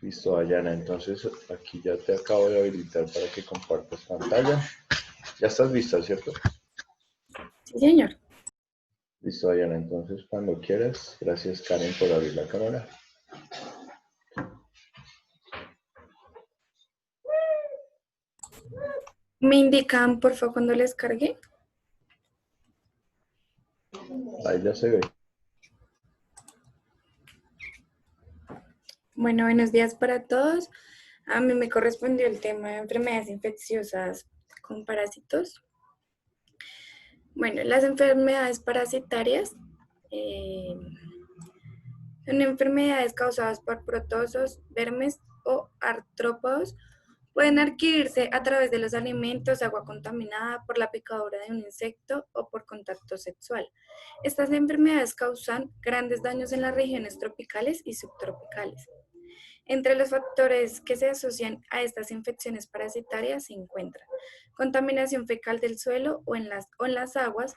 Listo, Dayana. Entonces, aquí ya te acabo de habilitar para que compartas pantalla. Ya estás lista, ¿cierto? Sí, señor. Listo, Dayana. Entonces, cuando quieras. Gracias, Karen, por abrir la cámara. ¿Me indican, por favor, cuando les cargue? Ahí ya se ve. Bueno, buenos días para todos. A mí me correspondió el tema de enfermedades infecciosas con parásitos. Bueno, las enfermedades parasitarias son enfermedades causadas por protozoos, vermes o artrópodos. Pueden adquirirse a través de los alimentos, agua contaminada, por la picadura de un insecto o por contacto sexual. Estas enfermedades causan grandes daños en las regiones tropicales y subtropicales. Entre los factores que se asocian a estas infecciones parasitarias se encuentran contaminación fecal del suelo o en las aguas,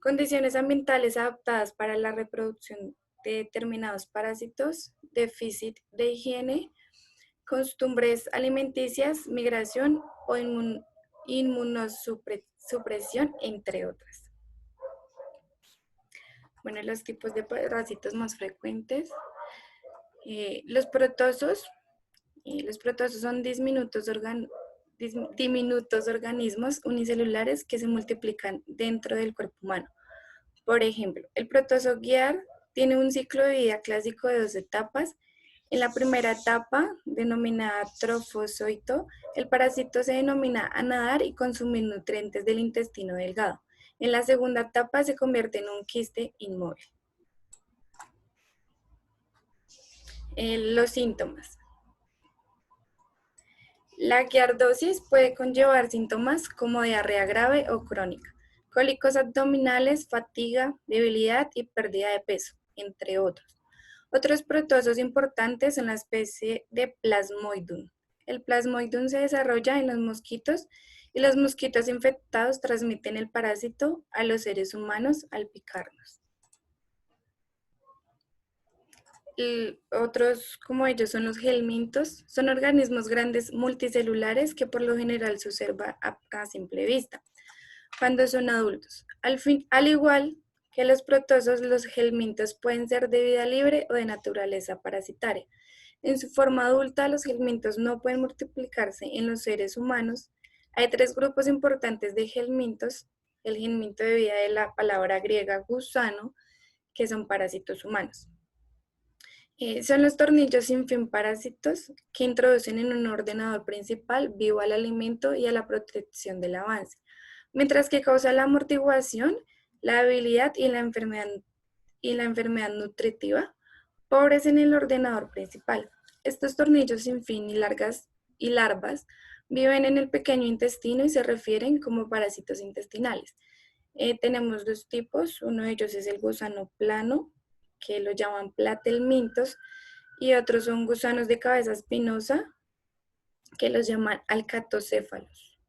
condiciones ambientales adaptadas para la reproducción de determinados parásitos, déficit de higiene, costumbres alimenticias, migración o inmunosupresión, entre otras. Bueno, los tipos de parásitos más frecuentes. Los protozoos. Los protozoos son diminutos organismos unicelulares que se multiplican dentro del cuerpo humano. Por ejemplo, el protozoo guiar tiene un ciclo de vida clásico de 2 etapas. En la primera etapa, denominada trofozoito, el parásito se denomina anidar y consumir nutrientes del intestino delgado. En la segunda etapa se convierte en un quiste inmóvil. Los síntomas. La giardosis puede conllevar síntomas como diarrea grave o crónica, cólicos abdominales, fatiga, debilidad y pérdida de peso, entre otros. Otros protozoos importantes son la especie de Plasmodium. El Plasmodium se desarrolla en los mosquitos y los mosquitos infectados transmiten el parásito a los seres humanos al picarnos. Otros como ellos son los helmintos, son organismos grandes multicelulares que por lo general se observa a simple vista cuando son adultos. Al igual que los protozoos, los helmintos pueden ser de vida libre o de naturaleza parasitaria. En su forma adulta, los helmintos no pueden multiplicarse en los seres humanos. Hay 3 grupos importantes de helmintos. El helminto de vida de la palabra griega gusano, que son parásitos humanos. Son los tornillos sin fin parásitos que introducen en un ordenador principal vivo al alimento y a la protección del avance, mientras que causa la amortiguación, la debilidad y la enfermedad nutritiva, pobres en el ordenador principal. Estos tornillos sin fin y larvas viven en el pequeño intestino y se refieren como parásitos intestinales. Tenemos 2 tipos, uno de ellos es el gusano plano, que lo llaman platelmintos, y otros son gusanos de cabeza espinosa, que los llaman alcatocéfalos.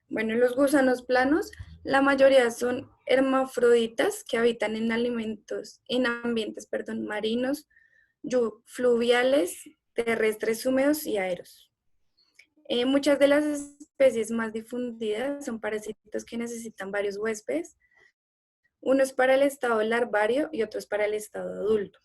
Bueno, los gusanos planos, la mayoría son hermafroditas que habitan en ambientes marinos, fluviales, terrestres húmedos y aéreos. Muchas de las especies más difundidas son parásitos que necesitan varios huéspedes, unos para el estado larvario y otros para el estado adulto.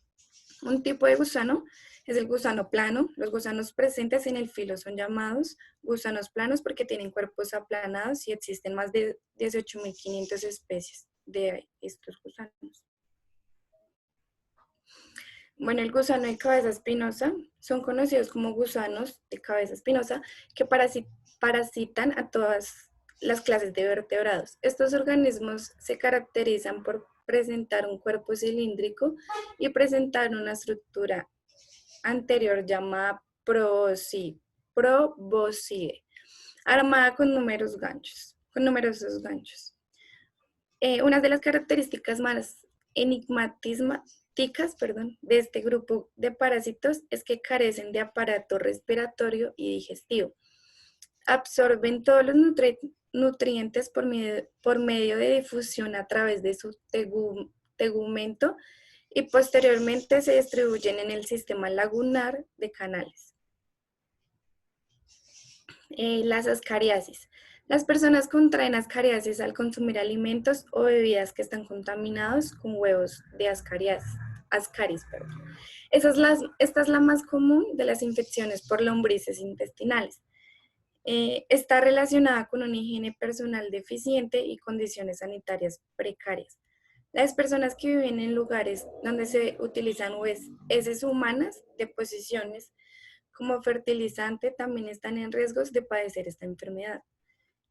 Un tipo de gusano es el gusano plano. Los gusanos presentes en el filo son llamados gusanos planos porque tienen cuerpos aplanados y existen más de 18.500 especies de estos gusanos. Bueno, el gusano de cabeza espinosa son conocidos como gusanos de cabeza espinosa que parasitan a todas las clases de vertebrados. Estos organismos se caracterizan por presentar un cuerpo cilíndrico y presentar una estructura anterior llamada probóscide, armada con numerosos ganchos. Una de las características más enigmáticas de este grupo de parásitos es que carecen de aparato respiratorio y digestivo. Absorben todos los nutrientes por medio de difusión a través de su tegumento y posteriormente se distribuyen en el sistema lagunar de canales. Las ascariasis. Las personas contraen ascariasis al consumir alimentos o bebidas que están contaminados con huevos de ascaris. Perdón. Esta es la más común de las infecciones por lombrices intestinales. Está relacionada con una higiene personal deficiente y condiciones sanitarias precarias. Las personas que viven en lugares donde se utilizan heces humanas, deposiciones como fertilizante, también están en riesgos de padecer esta enfermedad.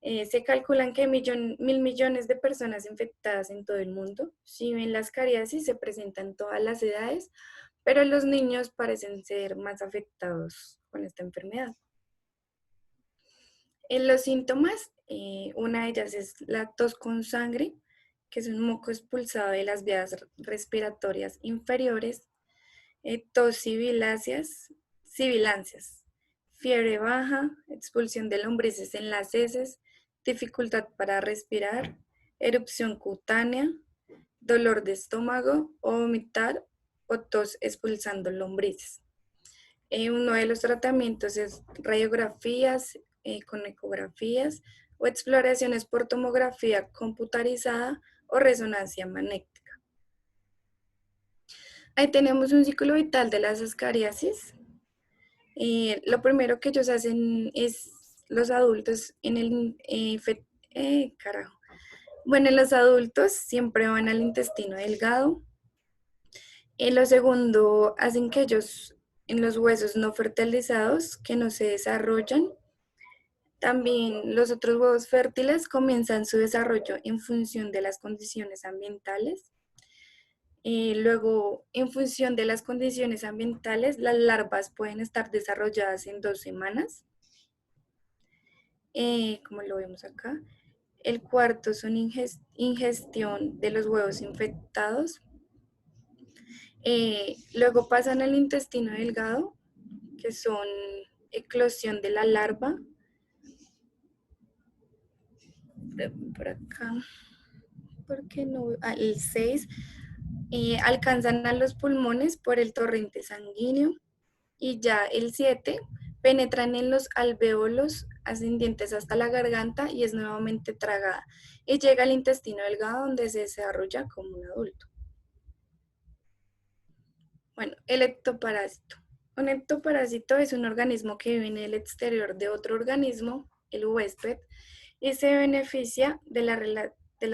Se calculan que 1.000 millones de personas infectadas en todo el mundo. Si bien las cariasis se presentan en todas las edades, pero los niños parecen ser más afectados con esta enfermedad. En los síntomas, una de ellas es la tos con sangre, que es un moco expulsado de las vías respiratorias inferiores, tos sibiláceas, fiebre baja, expulsión de lombrices en las heces, dificultad para respirar, erupción cutánea, dolor de estómago o vomitar o tos expulsando lombrices. Uno de los tratamientos es radiografías con ecografías o exploraciones por tomografía computarizada o resonancia magnética. Ahí tenemos un ciclo vital de las ascariasis. Lo primero que ellos hacen es, los adultos, en los adultos siempre van al intestino delgado. Lo segundo, hacen que ellos, en los huesos no fertilizados, que no se desarrollan. También los otros huevos fértiles comienzan su desarrollo en función de las condiciones ambientales. Luego, en función de las condiciones ambientales, las larvas pueden estar desarrolladas en 2 semanas, como lo vemos acá. El cuarto son ingestión de los huevos infectados. Luego pasan al intestino delgado, que son eclosión de la larva. Por acá, ¿por qué no? El 6. Alcanzan a los pulmones por el torrente sanguíneo, y ya el 7 penetran en los alvéolos ascendientes hasta la garganta y es nuevamente tragada y llega al intestino delgado, donde se desarrolla como un adulto. Bueno, el ectoparásito. Un ectoparásito es un organismo que vive en el exterior de otro organismo, el huésped, y se beneficia de la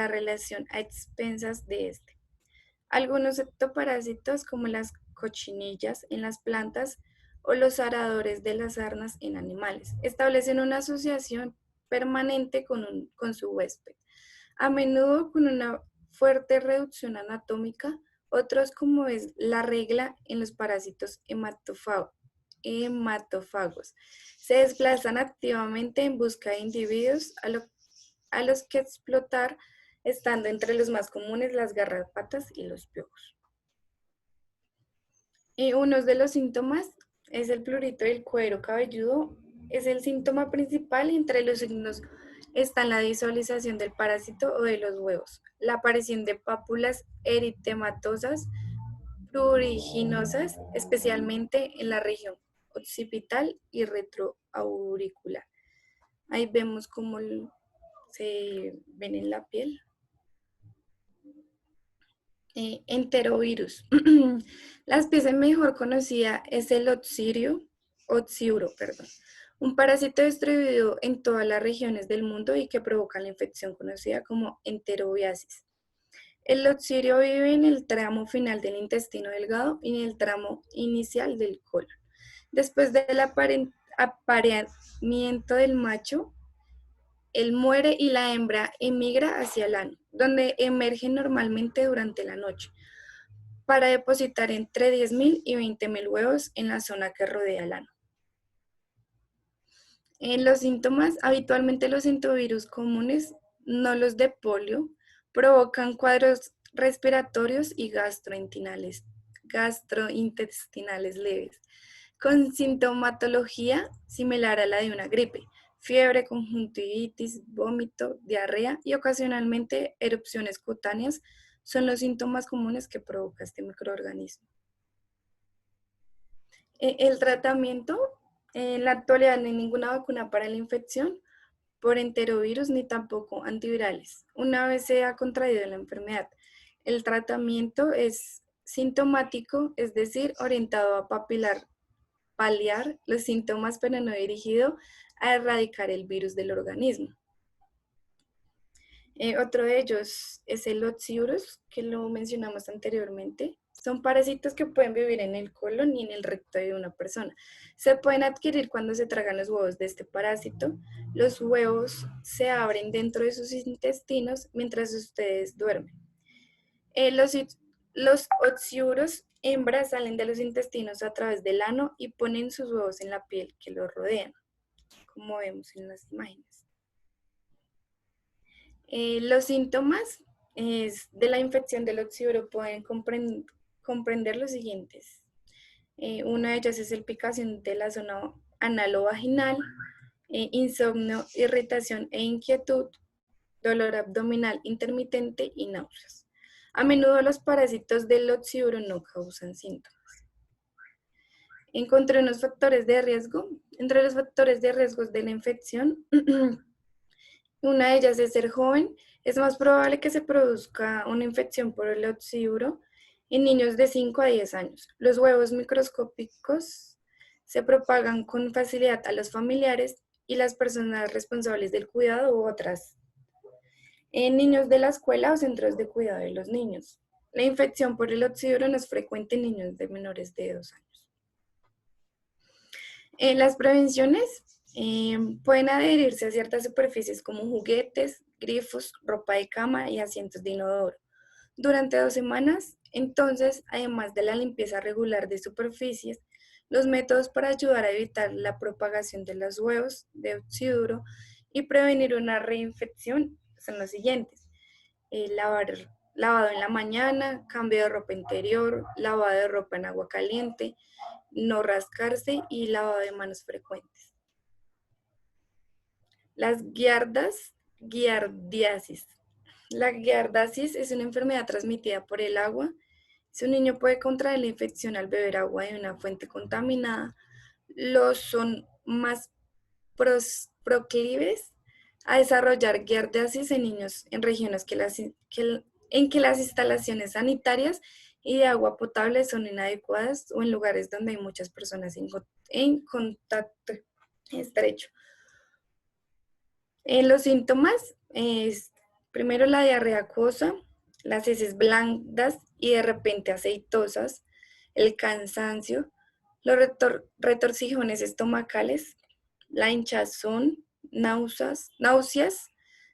relación a expensas de este. Algunos ectoparásitos, como las cochinillas en las plantas o los aradores de las sarnas en animales, establecen una asociación permanente con su huésped, a menudo con una fuerte reducción anatómica. Otros, como es la regla en los parásitos hematófagos, se desplazan activamente en busca de individuos a los que explotar, estando entre los más comunes las garrapatas y los piojos. Uno de los síntomas es el prurito del cuero cabelludo. Es el síntoma principal, y entre los signos están la visualización del parásito o de los huevos, la aparición de pápulas eritematosas pruriginosas, especialmente en la región occipital y retroauricular. Ahí vemos cómo se ven en la piel. Enterovirus. La especie mejor conocida es el Oxiuro, un parásito distribuido en todas las regiones del mundo y que provoca la infección conocida como enterobiasis. El Oxiuro vive en el tramo final del intestino delgado y en el tramo inicial del colon. Después del apareamiento del macho, él muere y la hembra emigra hacia el ano, donde emerge normalmente durante la noche, para depositar entre 10.000 y 20.000 huevos en la zona que rodea el ano. En los síntomas, habitualmente los enterovirus comunes, no los de polio, provocan cuadros respiratorios y gastrointestinales leves, con sintomatología similar a la de una gripe: fiebre, conjuntivitis, vómito, diarrea y ocasionalmente erupciones cutáneas son los síntomas comunes que provoca este microorganismo. El tratamiento, en la actualidad no hay ninguna vacuna para la infección por enterovirus ni tampoco antivirales. Una vez se ha contraído la enfermedad, el tratamiento es sintomático, es decir, orientado a paliar los síntomas, pero no dirigido a erradicar el virus del organismo. Otro de ellos es el Otziurus, que lo mencionamos anteriormente. Son parásitos que pueden vivir en el colon y en el recto de una persona. Se pueden adquirir cuando se tragan los huevos de este parásito. Los huevos se abren dentro de sus intestinos mientras ustedes duermen. Los Otziurus hembras salen de los intestinos a través del ano y ponen sus huevos en la piel que los rodean, como vemos en las imágenes. Los síntomas de la infección del Otziuro pueden comprender los siguientes. Una de ellas es el picación de la zona anal o vaginal, insomnio, irritación e inquietud, dolor abdominal intermitente y náuseas. A menudo los parásitos del Otziuro no causan síntomas. Encontré unos factores de riesgo. Entre los factores de riesgo de la infección, una de ellas es ser joven. Es más probable que se produzca una infección por el Otziuro en niños de 5 a 10 años. Los huevos microscópicos se propagan con facilidad a los familiares y las personas responsables del cuidado u otras. En niños de la escuela o centros de cuidado de los niños. La infección por el Otziuro no es frecuente en niños de menores de 2 años. Las prevenciones pueden adherirse a ciertas superficies como juguetes, grifos, ropa de cama y asientos de inodoro. Durante 2 semanas, entonces, además de la limpieza regular de superficies, los métodos para ayudar a evitar la propagación de los huevos de Otziuro y prevenir una reinfección son los siguientes. Lavado en la mañana, cambio de ropa interior, lavado de ropa en agua caliente, no rascarse y lavado de manos frecuentes. Las giardiasis. La giardiasis es una enfermedad transmitida por el agua. Si un niño puede contraer la infección al beber agua de una fuente contaminada, los son más proclives a desarrollar giardiasis en niños en regiones en que las instalaciones sanitarias y de agua potable son inadecuadas o en lugares donde hay muchas personas en contacto estrecho. Los síntomas es primero la diarrea acuosa, las heces blandas y de repente aceitosas, el cansancio, los retorcijones estomacales, la hinchazón, náuseas,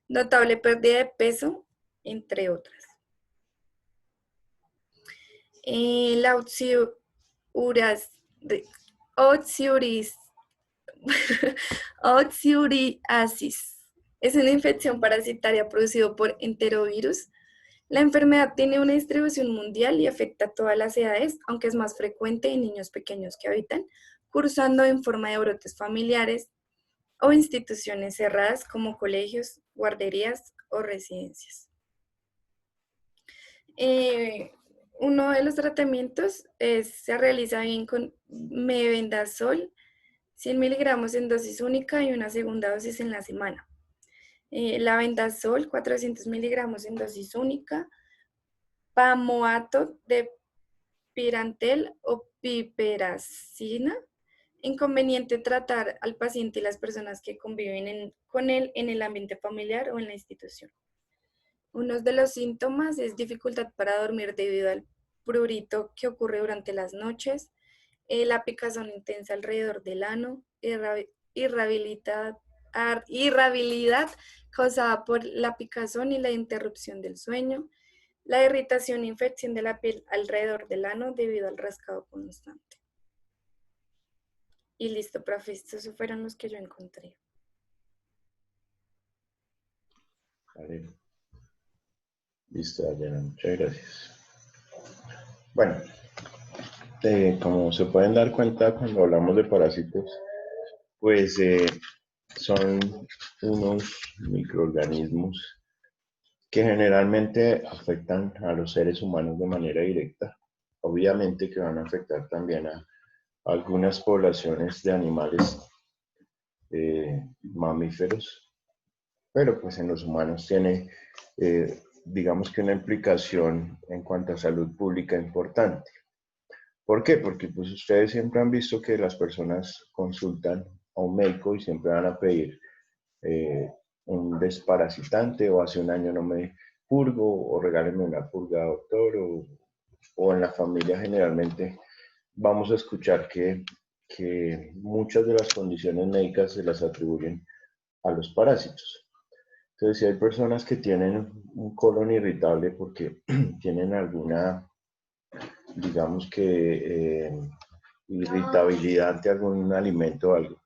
notable pérdida de peso, entre otras. La oxiuriasis es una infección parasitaria producida por enterovirus. La enfermedad tiene una distribución mundial y afecta a todas las edades, aunque es más frecuente en niños pequeños que habitan, cursando en forma de brotes familiares o instituciones cerradas como colegios, guarderías o residencias. Uno de los tratamientos se realiza bien con mebendazol, 100 miligramos en dosis única y una segunda dosis en la semana. Lavendazol, 400 miligramos en dosis única. Pamoato de pirantel o piperacina. Inconveniente tratar al paciente y las personas que conviven con él en el ambiente familiar o en la institución. Uno de los síntomas es dificultad para dormir debido al prurito que ocurre durante las noches, la picazón intensa alrededor del ano, irritabilidad causada por la picazón y la interrupción del sueño, la irritación e infección de la piel alrededor del ano debido al rascado constante. Y listo, profe, estos fueron los que yo encontré. Vale. Listo, Dayana, muchas gracias. Bueno, como se pueden dar cuenta cuando hablamos de parásitos, pues son unos microorganismos que generalmente afectan a los seres humanos de manera directa. Obviamente que van a afectar también a algunas poblaciones de animales mamíferos, pero pues en los humanos tiene, digamos que una implicación en cuanto a salud pública importante. ¿Por qué? Porque pues ustedes siempre han visto que las personas consultan a un médico y siempre van a pedir eh, un desparasitante o hace un año no me purgo o regálenme una purga, doctor, o en la familia generalmente vamos a escuchar que muchas de las condiciones médicas se las atribuyen a los parásitos. Entonces, si hay personas que tienen un colon irritable porque tienen alguna, digamos que, irritabilidad ante algún alimento o algo,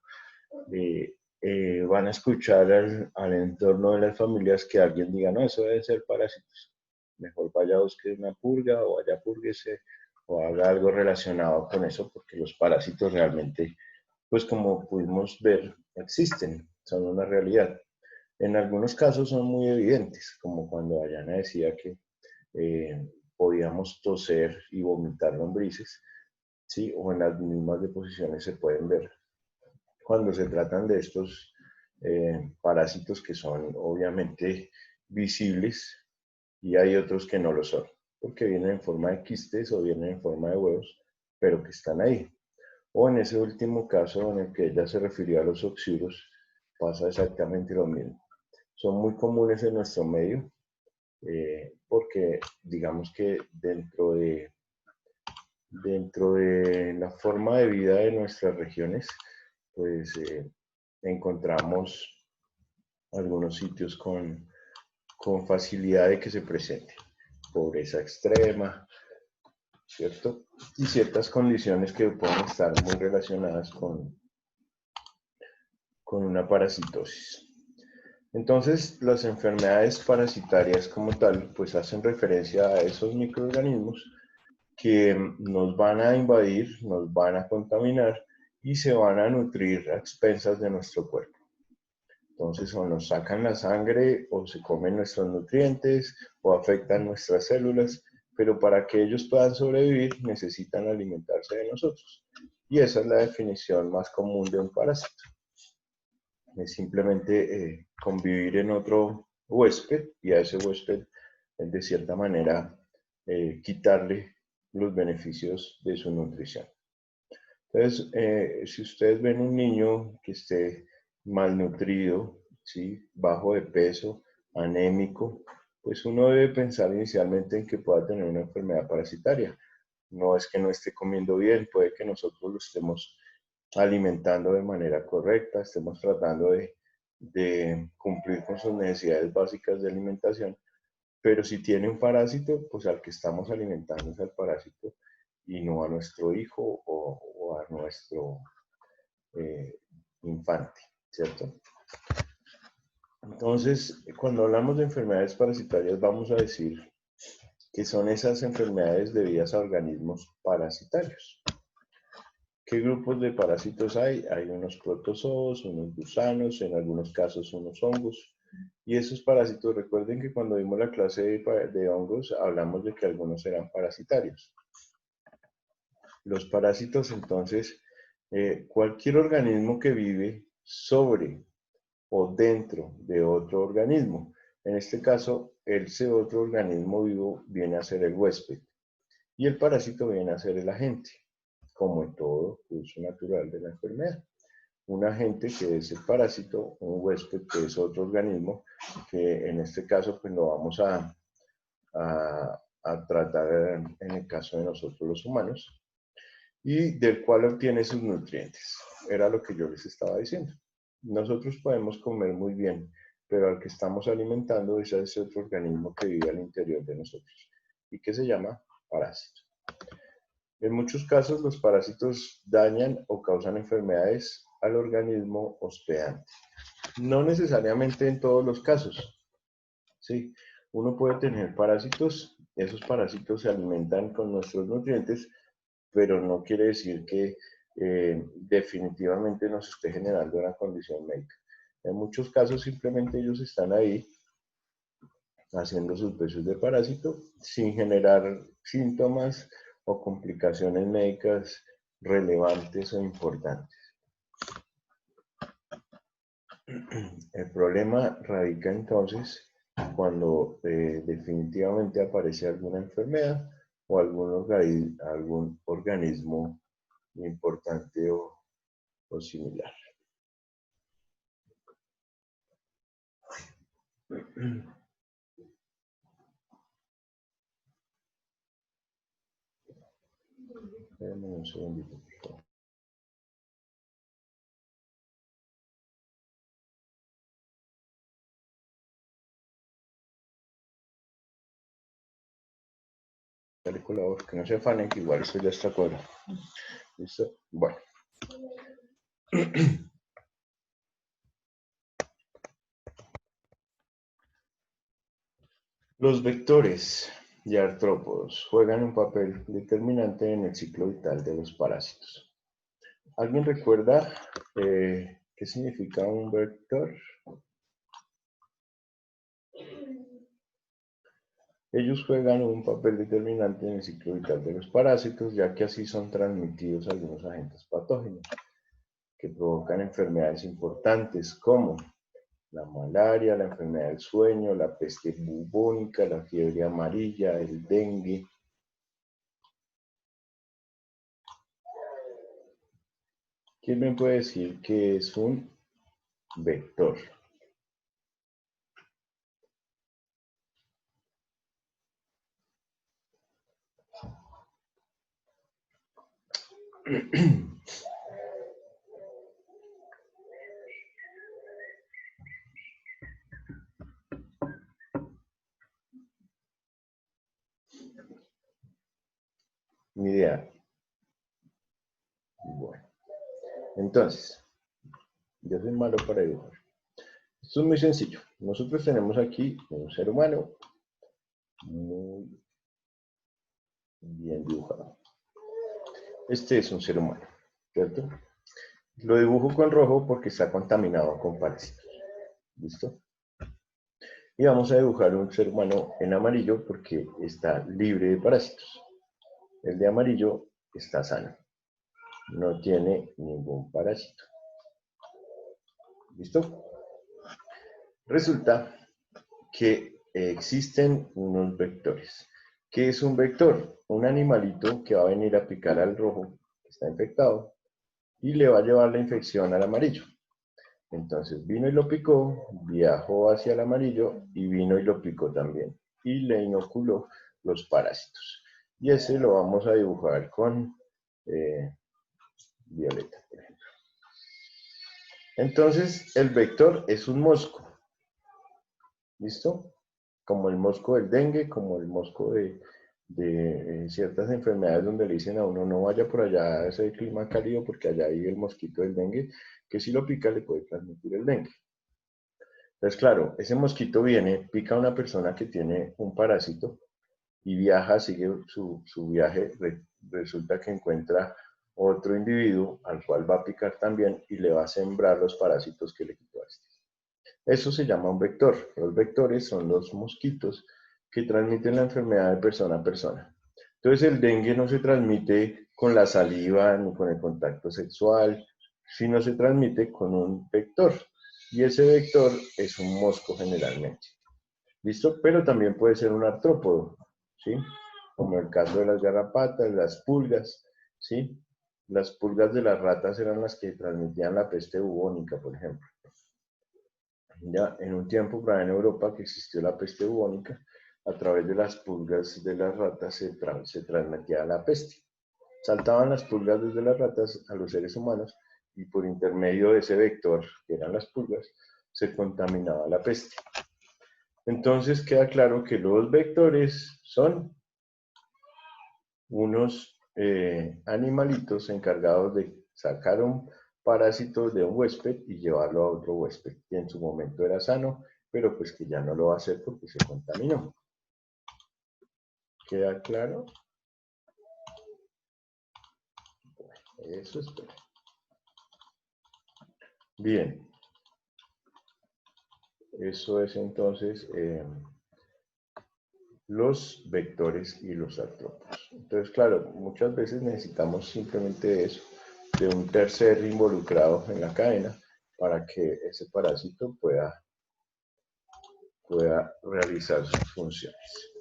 van a escuchar al entorno de las familias que alguien diga, no, eso debe ser parásitos. Mejor vaya a buscar una purga o vaya púrguese o haga algo relacionado con eso, porque los parásitos realmente, pues como pudimos ver, existen, son una realidad. En algunos casos son muy evidentes, como cuando Dayana decía que podíamos toser y vomitar lombrices, ¿sí? O en las mismas deposiciones se pueden ver. Cuando se tratan de estos parásitos que son obviamente visibles y hay otros que no lo son, porque vienen en forma de quistes o vienen en forma de huevos, pero que están ahí. O en ese último caso en el que ella se refirió a los oxiuros, pasa exactamente lo mismo. Son muy comunes en nuestro medio porque digamos que dentro de la forma de vida de nuestras regiones, pues encontramos algunos sitios con facilidad de que se presente pobreza extrema, ¿cierto? Y ciertas condiciones que pueden estar muy relacionadas con una parasitosis. Entonces, las enfermedades parasitarias como tal, pues hacen referencia a esos microorganismos que nos van a invadir, nos van a contaminar y se van a nutrir a expensas de nuestro cuerpo. Entonces, o nos sacan la sangre, o se comen nuestros nutrientes, o afectan nuestras células, pero para que ellos puedan sobrevivir necesitan alimentarse de nosotros. Y esa es la definición más común de un parásito. Es simplemente convivir en otro huésped y a ese huésped, de cierta manera, quitarle los beneficios de su nutrición. Entonces, si ustedes ven un niño que esté malnutrido, ¿sí? Bajo de peso, anémico, pues uno debe pensar inicialmente en que pueda tener una enfermedad parasitaria. No es que no esté comiendo bien, puede que nosotros lo estemos alimentando de manera correcta, estemos tratando de cumplir con sus necesidades básicas de alimentación, pero si tiene un parásito, pues al que estamos alimentando es al parásito y no a nuestro hijo o a nuestro eh, infante, ¿cierto? Entonces, cuando hablamos de enfermedades parasitarias, vamos a decir que son esas enfermedades debidas a organismos parasitarios. ¿Qué grupos de parásitos hay? Hay unos protozoos, unos gusanos, en algunos casos unos hongos. Y esos parásitos, recuerden que cuando vimos la clase de hongos, hablamos de que algunos eran parasitarios. Los parásitos, entonces, cualquier organismo que vive sobre o dentro de otro organismo. En este caso, ese otro organismo vivo viene a ser el huésped y el parásito viene a ser el agente, como en todo curso natural de la enfermedad. Un agente que es el parásito, un huésped que es otro organismo, que en este caso pues lo vamos a tratar en el caso de nosotros los humanos, y del cual obtiene sus nutrientes. Era lo que yo les estaba diciendo. Nosotros podemos comer muy bien, pero al que estamos alimentando es a ese otro organismo que vive al interior de nosotros y que se llama parásito. En muchos casos los parásitos dañan o causan enfermedades al organismo hospedante. No necesariamente en todos los casos. ¿Sí? Uno puede tener parásitos, esos parásitos se alimentan con nuestros nutrientes, pero no quiere decir que definitivamente nos esté generando una condición médica. En muchos casos simplemente ellos están ahí haciendo sus peces de parásito sin generar síntomas o complicaciones médicas relevantes o importantes. El problema radica entonces cuando definitivamente aparece alguna enfermedad o algún organismo importante o similar. Espérenme un segundito, por favor. Dale colador, que no se afanen, que igual eso ya está cuadrado. ¿Listo? Bueno. Los vectores y artrópodos juegan un papel determinante en el ciclo vital de los parásitos. ¿Alguien recuerda qué significa un vector? Ellos juegan un papel determinante en el ciclo vital de los parásitos, ya que así son transmitidos algunos agentes patógenos que provocan enfermedades importantes como la malaria, la enfermedad del sueño, la peste bubónica, la fiebre amarilla, el dengue. ¿Quién me puede decir qué es un vector? Ni idea. Bueno, entonces, yo soy malo para dibujar. Esto es muy sencillo. Nosotros tenemos aquí un ser humano muy bien dibujado. Este es un ser humano, ¿cierto? Lo dibujo con rojo porque está contaminado con parásitos. ¿Listo? Y vamos a dibujar un ser humano en amarillo porque está libre de parásitos. El de amarillo está sano. No tiene ningún parásito. ¿Listo? Resulta que existen unos vectores. ¿Qué es un vector? Un animalito que va a venir a picar al rojo, que está infectado, y le va a llevar la infección al amarillo. Entonces vino y lo picó, viajó hacia el amarillo y vino y lo picó también. Y le inoculó los parásitos. Y ese lo vamos a dibujar con violeta, por ejemplo. Entonces el vector es un mosco. ¿Listo? Como el mosco del dengue, como el mosco de ciertas enfermedades donde le dicen a uno no vaya por allá a ese clima cálido porque allá hay el mosquito del dengue, que si lo pica le puede transmitir el dengue. Entonces, claro, ese mosquito viene, pica a una persona que tiene un parásito y viaja, sigue su viaje, resulta que encuentra otro individuo al cual va a picar también y le va a sembrar los parásitos que le quitó a este. Eso se llama un vector. Los vectores son los mosquitos que transmiten la enfermedad de persona a persona. Entonces el dengue no se transmite con la saliva ni con el contacto sexual, sino se transmite con un vector. Y ese vector es un mosco generalmente. ¿Listo? Pero también puede ser un artrópodo, ¿sí? Como el caso de las garrapatas, las pulgas, ¿sí? Las pulgas de las ratas eran las que transmitían la peste bubónica, por ejemplo. Ya en un tiempo, por ahí en Europa, que existió la peste bubónica, a través de las pulgas de las ratas se transmitía la peste. Saltaban las pulgas desde las ratas a los seres humanos y por intermedio de ese vector, que eran las pulgas, se contaminaba la peste. Entonces queda claro que los vectores son unos animalitos encargados de sacar un parásito de un huésped y llevarlo a otro huésped, que en su momento era sano, pero pues que ya no lo va a hacer porque se contaminó. ¿Queda claro? Bueno, eso es todo. Bien. Eso es entonces los vectores y los artrópodos. Entonces, claro, muchas veces necesitamos simplemente eso, de un tercer involucrado en la cadena para que ese parásito pueda realizar sus funciones.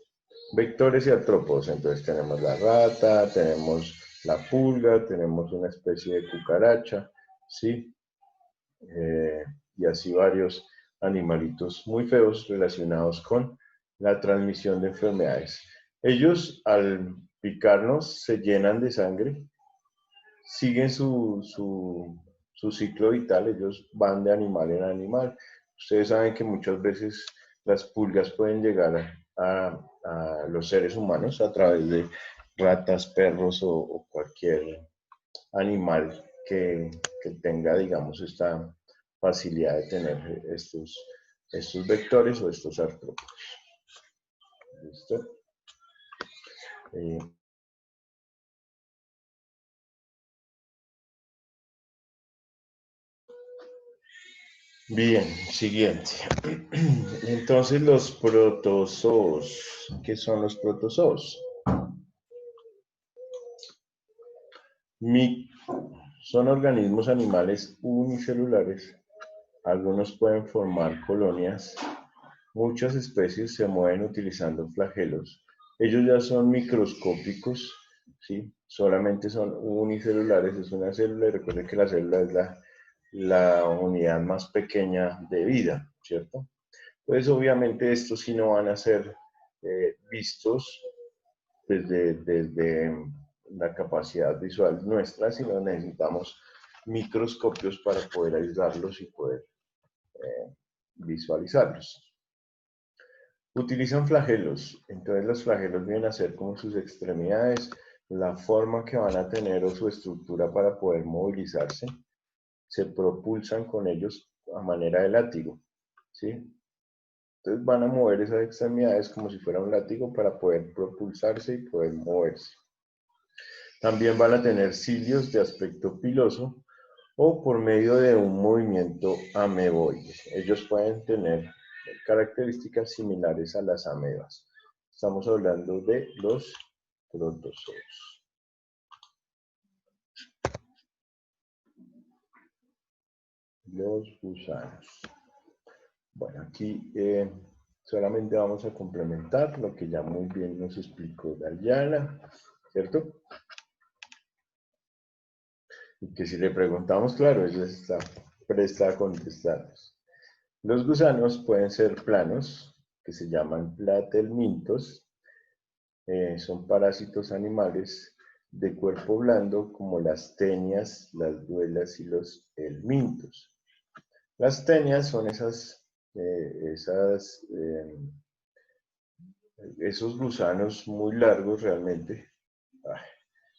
Vectores y artrópodos, entonces tenemos la rata, tenemos la pulga, tenemos una especie de cucaracha, ¿sí? Y así varios animalitos muy feos relacionados con la transmisión de enfermedades. Ellos al picarnos se llenan de sangre, siguen su ciclo vital, ellos van de animal en animal. Ustedes saben que muchas veces las pulgas pueden llegar a los seres humanos a través de ratas, perros o cualquier animal que tenga, digamos, esta facilidad de tener estos vectores o estos artrópodos. ¿Listo? Bien, siguiente. Entonces los protozoos. ¿Qué son los protozoos? Son organismos animales unicelulares. Algunos pueden formar colonias. Muchas especies se mueven utilizando flagelos. Ellos ya son microscópicos, ¿sí? Solamente son unicelulares, es una célula, y recuerden que la célula es la unidad más pequeña de vida, ¿cierto? Pues obviamente estos sí no van a ser vistos desde la capacidad visual nuestra, sino necesitamos microscopios para poder aislarlos y poder visualizarlos. Utilizan flagelos, entonces los flagelos vienen a ser como sus extremidades, la forma que van a tener o su estructura para poder movilizarse, se propulsan con ellos a manera de látigo, ¿sí? Entonces van a mover esas extremidades como si fuera un látigo para poder propulsarse y poder moverse. También van a tener cilios de aspecto piloso o por medio de un movimiento ameboide. Ellos pueden tener características similares a las amebas. Estamos hablando de los protozoos. Los gusanos. Bueno, aquí solamente vamos a complementar lo que ya muy bien nos explicó Dayana, ¿cierto? Y que si le preguntamos, claro, ella está presta a contestarnos. Los gusanos pueden ser planos, que se llaman platelmintos. Son parásitos animales de cuerpo blando como las tenias, las duelas y los helmintos. Las tenias son esos gusanos muy largos realmente. Ay,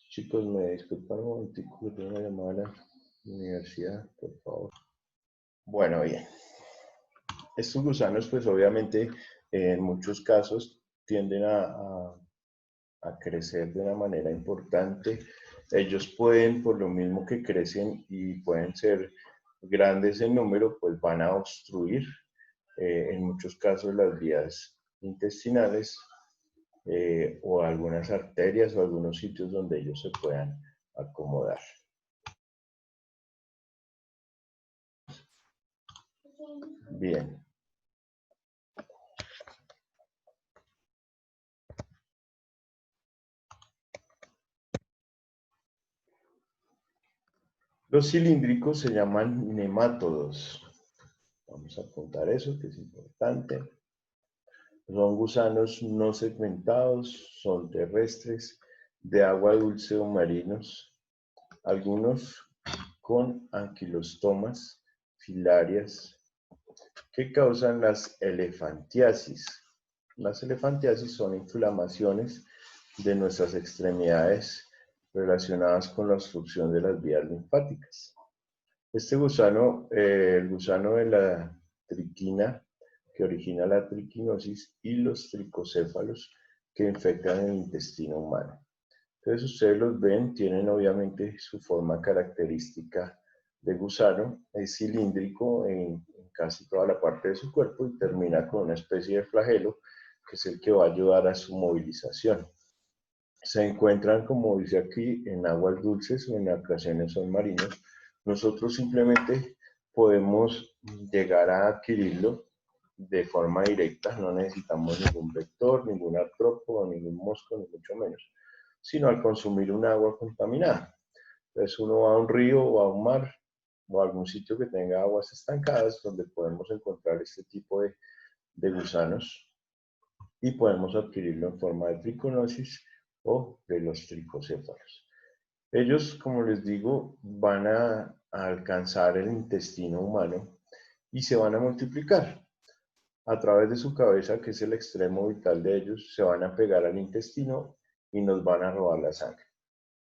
chicos, me disculpan un momentico, tengo una llamada a la universidad, por favor. Bueno, bien. Estos gusanos, pues obviamente, en muchos casos tienden a crecer de una manera importante. Ellos pueden, por lo mismo que crecen y pueden ser grandes en número, pues van a obstruir en muchos casos las vías intestinales o algunas arterias o algunos sitios donde ellos se puedan acomodar. Bien. Los cilíndricos se llaman nemátodos. Vamos a apuntar eso, que es importante. Son gusanos no segmentados, son terrestres, de agua dulce o marinos, algunos con anquilostomas, filarias, que causan las elefantiasis. Las elefantiasis son inflamaciones de nuestras extremidades relacionadas con la obstrucción de las vías linfáticas. Este gusano, el gusano de la triquina, que origina la triquinosis, y los tricocéfalos, que infectan el intestino humano. Entonces ustedes los ven, tienen obviamente su forma característica de gusano, es cilíndrico en casi toda la parte de su cuerpo y termina con una especie de flagelo que es el que va a ayudar a su movilización. Se encuentran, como dice aquí, en aguas dulces o en ocasiones son marinos. Nosotros simplemente podemos llegar a adquirirlo de forma directa, no necesitamos ningún vector, ningún artrópodo, ningún mosco, ni mucho menos, sino al consumir un agua contaminada. Entonces uno va a un río o a un mar o a algún sitio que tenga aguas estancadas donde podemos encontrar este tipo de gusanos y podemos adquirirlo en forma de triconosis o de los tricocéfalos. Ellos, como les digo, van a alcanzar el intestino humano y se van a multiplicar. A través de su cabeza, que es el extremo vital de ellos, se van a pegar al intestino y nos van a robar la sangre.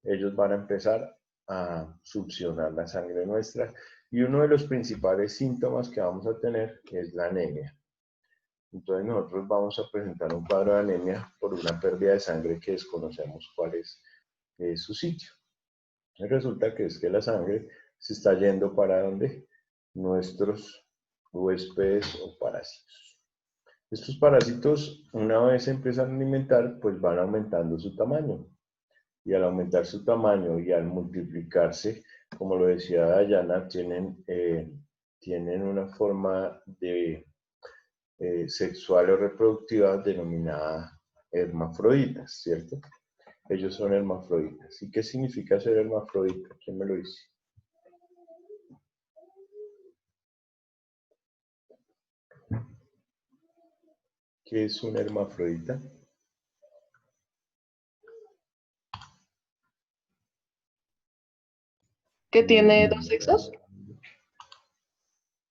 Ellos van a empezar a succionar la sangre nuestra y uno de los principales síntomas que vamos a tener es la anemia. Entonces nosotros vamos a presentar un cuadro de anemia por una pérdida de sangre que desconocemos cuál es su sitio. Y resulta que es que la sangre se está yendo para donde nuestros huéspedes o parásitos. Estos parásitos, una vez se empiezan a alimentar, pues van aumentando su tamaño. Y al aumentar su tamaño y al multiplicarse, como lo decía Dayana, tienen una forma de sexual o reproductiva denominada hermafroditas, ¿cierto? Ellos son hermafroditas. ¿Y qué significa ser hermafrodita? ¿Quién me lo dice? ¿Qué es un hermafrodita? ¿Que tiene dos sexos?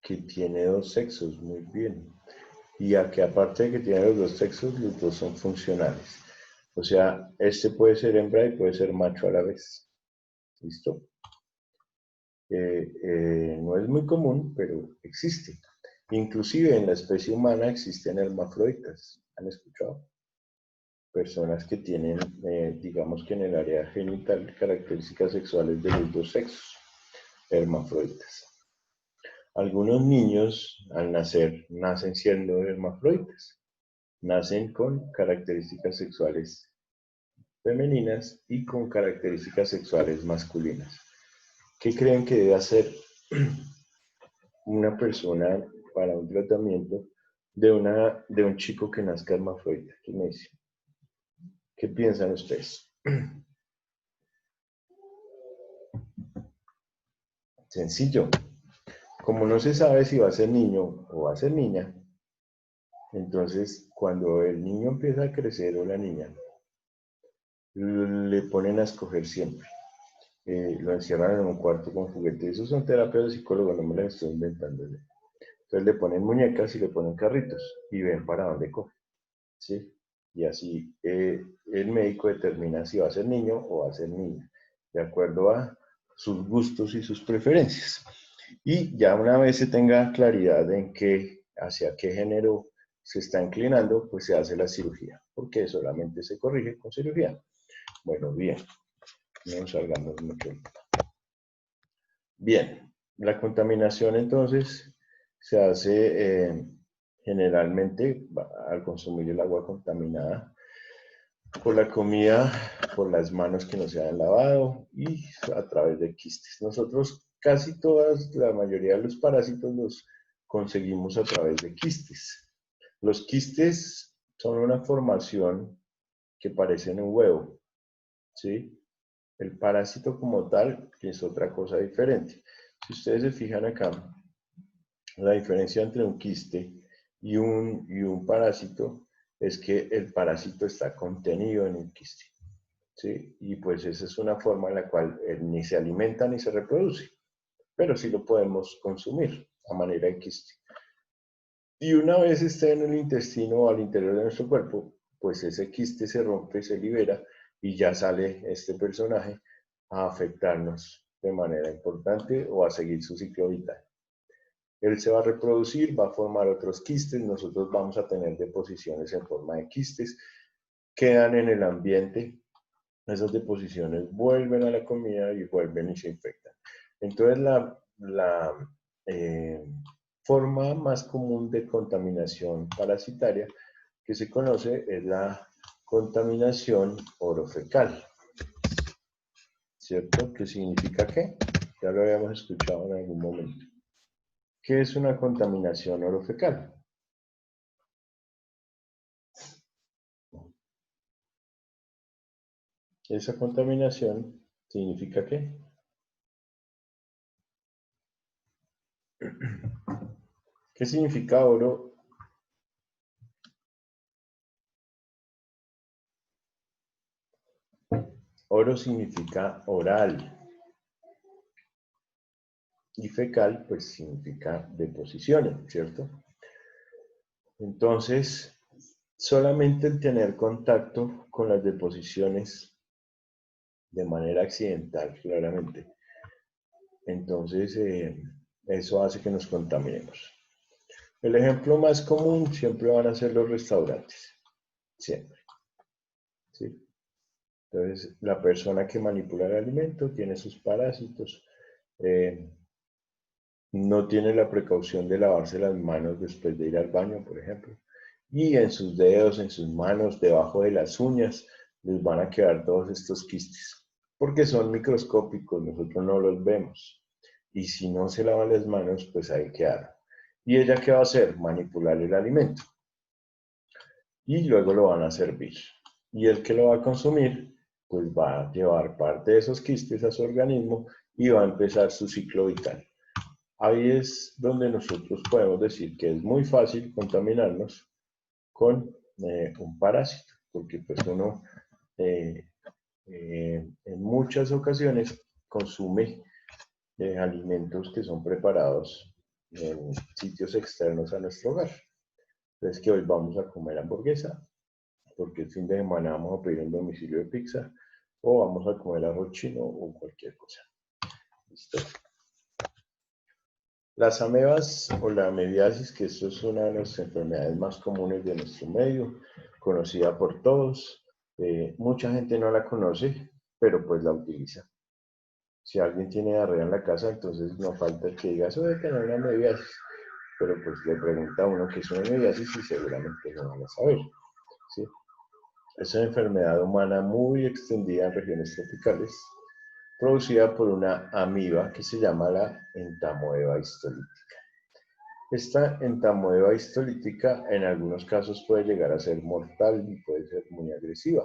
Que tiene dos sexos, muy bien. Y a que aparte de que tiene los dos sexos, los dos son funcionales. O sea, este puede ser hembra y puede ser macho a la vez. ¿Listo? No es muy común, pero existe. Inclusive en la especie humana existen hermafroditas. ¿Han escuchado? Personas que tienen, digamos que en el área genital, características sexuales de los dos sexos. Hermafroditas. Algunos niños al nacer nacen siendo hermafroditas. Nacen con características sexuales femeninas y con características sexuales masculinas. ¿Qué creen que debe hacer una persona para un tratamiento de un chico que nazca hermafrodita? ¿Qué me dice? ¿Qué piensan ustedes? Sencillo. Como no se sabe si va a ser niño o va a ser niña, entonces cuando el niño empieza a crecer o la niña, le ponen a escoger siempre. Lo encierran en un cuarto con juguetes. Esos son terapias de psicólogos, no me las estoy inventando. Entonces le ponen muñecas y le ponen carritos y ven para dónde coge. ¿Sí? Y así el médico determina si va a ser niño o va a ser niña, de acuerdo a sus gustos y sus preferencias. Y ya una vez se tenga claridad en hacia qué género se está inclinando, pues se hace la cirugía, porque solamente se corrige con cirugía. Bueno, bien, no nos salgamos mucho. Bien, la contaminación entonces se hace generalmente al consumir el agua contaminada por la comida, por las manos que no se han lavado y a través de quistes. Nosotros casi todas, la mayoría de los parásitos los conseguimos a través de quistes. Los quistes son una formación que parecen un huevo, ¿sí? El parásito como tal es otra cosa diferente. Si ustedes se fijan acá, la diferencia entre un quiste y un parásito es que el parásito está contenido en un quiste. ¿Sí? Y pues esa es una forma en la cual él ni se alimenta ni se reproduce, pero sí lo podemos consumir a manera de quiste. Y una vez esté en el intestino o al interior de nuestro cuerpo, pues ese quiste se rompe, se libera y ya sale este personaje a afectarnos de manera importante o a seguir su ciclo vital. Él se va a reproducir, va a formar otros quistes, nosotros vamos a tener deposiciones en forma de quistes, quedan en el ambiente, esas deposiciones vuelven a la comida y vuelven y se infectan. Entonces la forma más común de contaminación parasitaria que se conoce es la contaminación orofecal, ¿cierto? ¿Qué significa qué? Ya lo habíamos escuchado en algún momento. ¿Qué es una contaminación orofecal? Esa contaminación significa qué? ¿Qué significa oro? Oro significa oral y fecal pues significa deposiciones, ¿cierto? Entonces, solamente el tener contacto con las deposiciones de manera accidental, claramente, entonces eso hace que nos contaminemos. El ejemplo más común siempre van a ser los restaurantes, siempre, ¿sí? Entonces, la persona que manipula el alimento tiene sus parásitos, no tiene la precaución de lavarse las manos después de ir al baño, por ejemplo, y en sus dedos, en sus manos, debajo de las uñas, les van a quedar todos estos quistes, porque son microscópicos, nosotros no los vemos, y si no se lavan las manos, pues ahí quedaron. ¿Y ella qué va a hacer? Manipular el alimento, y luego lo van a servir. Y el que lo va a consumir, pues va a llevar parte de esos quistes a su organismo y va a empezar su ciclo vital. Ahí es donde nosotros podemos decir que es muy fácil contaminarnos con un parásito, porque pues uno en muchas ocasiones consume alimentos que son preparados en sitios externos a nuestro hogar. Entonces que hoy vamos a comer hamburguesa, porque el fin de semana vamos a pedir un domicilio de pizza, o vamos a comer arroz chino o cualquier cosa. ¿Listo? Las amebas o la amebiasis, que esto es una de las enfermedades más comunes de nuestro medio, conocida por todos. Mucha gente no la conoce, pero pues la utiliza. Si alguien tiene diarrea en la casa, entonces no falta el que diga, eso debe tener una amebiasis. Pero pues le pregunta a uno qué es una amebiasis y seguramente no van a saber, ¿sí? Es una enfermedad humana muy extendida en regiones tropicales, producida por una amiba que se llama la entamoeba histolítica. Esta entamoeba histolítica en algunos casos puede llegar a ser mortal y puede ser muy agresiva.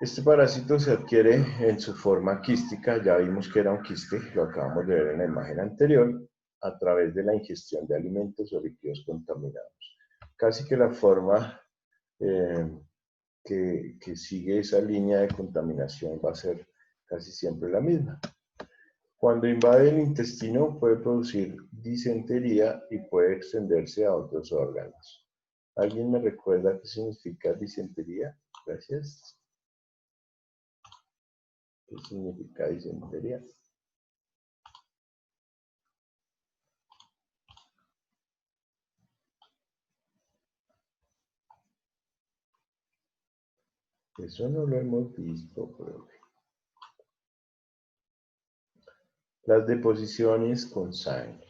Este parásito se adquiere en su forma quística, ya vimos que era un quiste, lo acabamos de ver en la imagen anterior, a través de la ingestión de alimentos o líquidos contaminados. Casi que la forma que sigue esa línea de contaminación va a ser casi siempre la misma. Cuando invade el intestino puede producir disentería y puede extenderse a otros órganos. ¿Alguien me recuerda qué significa disentería? Gracias. ¿Qué significa disentería? Eso no lo hemos visto, profe. Las deposiciones con sangre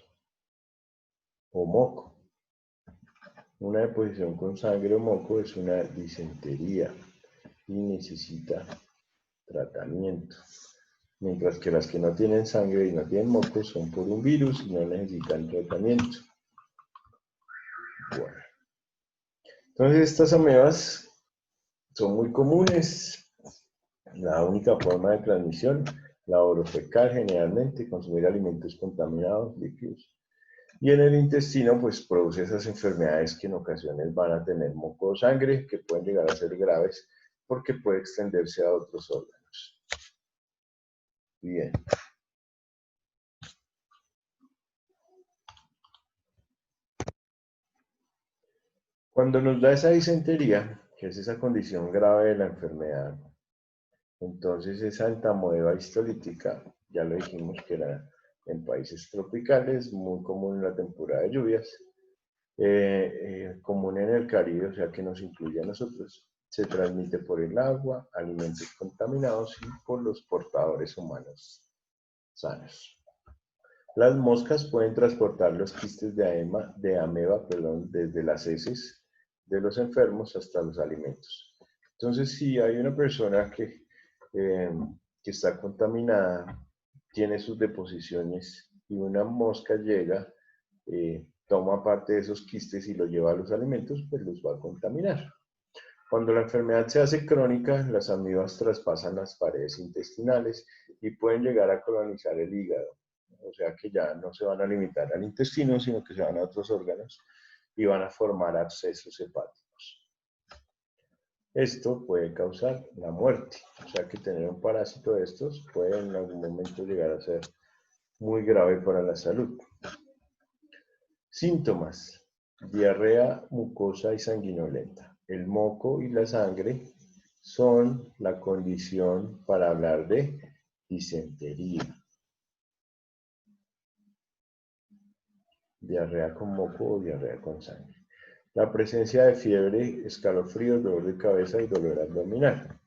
o moco. Una deposición con sangre o moco es una disentería y necesita tratamiento. Mientras que las que no tienen sangre y no tienen mocos son por un virus y no necesitan tratamiento. Bueno. Entonces estas amebas son muy comunes. La única forma de transmisión, la orofecal generalmente, consumir alimentos contaminados, líquidos. Y en el intestino, pues produce esas enfermedades que en ocasiones van a tener moco o sangre, que pueden llegar a ser graves, porque puede extenderse a otros órganos. Bien. Cuando nos da esa disentería, que es esa condición grave de la enfermedad, entonces esa entamoeba histolítica, ya lo dijimos que era en países tropicales, muy común en la temporada de lluvias, común en el Caribe, o sea que nos incluye a nosotros, se transmite por el agua, alimentos contaminados y por los portadores humanos sanos. Las moscas pueden transportar los quistes de ameba desde las heces de los enfermos hasta los alimentos. Entonces, si hay una persona que está contaminada, tiene sus deposiciones y una mosca llega, toma parte de esos quistes y los lleva a los alimentos, pues los va a contaminar. Cuando la enfermedad se hace crónica, las amibas traspasan las paredes intestinales y pueden llegar a colonizar el hígado. O sea que ya no se van a limitar al intestino, sino que se van a otros órganos y van a formar abscesos hepáticos. Esto puede causar la muerte. O sea que tener un parásito de estos puede en algún momento llegar a ser muy grave para la salud. Síntomas: diarrea mucosa y sanguinolenta. El moco y la sangre son la condición para hablar de disentería. Diarrea con moco o diarrea con sangre. La presencia de fiebre, escalofríos, dolor de cabeza y dolor abdominal.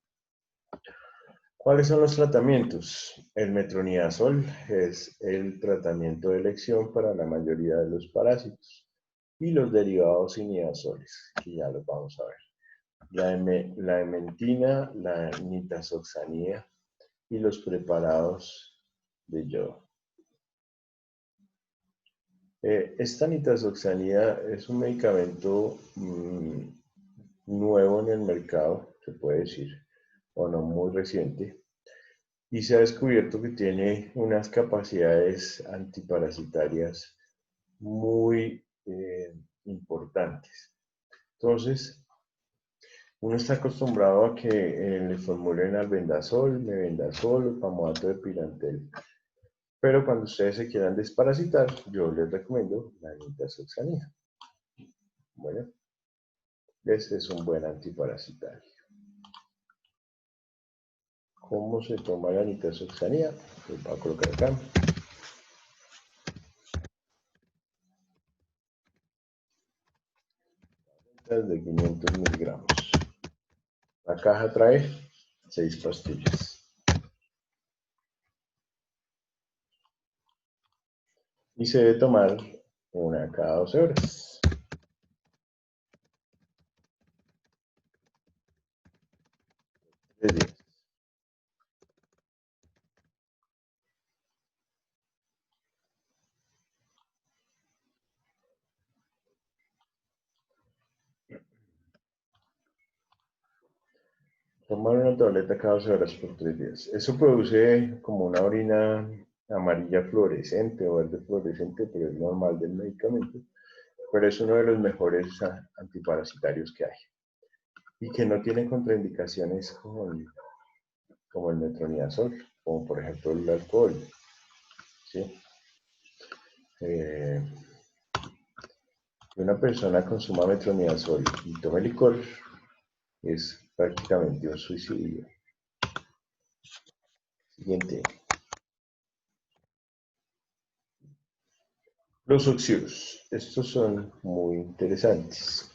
¿Cuáles son los tratamientos? El metronidazol es el tratamiento de elección para la mayoría de los parásitos y los derivados inidazoles, que ya los vamos a ver. La ementina, la nitazoxanida y los preparados de yodo. Esta nitazoxanida es un medicamento nuevo en el mercado, se puede decir, o no muy reciente, y se ha descubierto que tiene unas capacidades antiparasitarias muy importantes. Entonces, uno está acostumbrado a que le formulen albendazol, mebendazol o pamato de pirantel. Pero cuando ustedes se quieran desparasitar, yo les recomiendo la nitazoxanida. Bueno, este es un buen antiparasitario. ¿Cómo se toma la nitazoxanida? Pues voy a colocar acá. De 500 miligramos. La caja trae 6 pastillas. Y se debe tomar una cada 12 horas. Tomar una tableta cada 12 horas por 3 días. Eso produce como una orina amarilla fluorescente o verde fluorescente, pero es normal del medicamento. Pero es uno de los mejores antiparasitarios que hay. Y que no tiene contraindicaciones como el metronidazol, como por ejemplo el alcohol. ¿Sí? Que una persona consuma metronidazol y tome licor es prácticamente un suicidio. Siguiente. Los oxíuros. Estos son muy interesantes.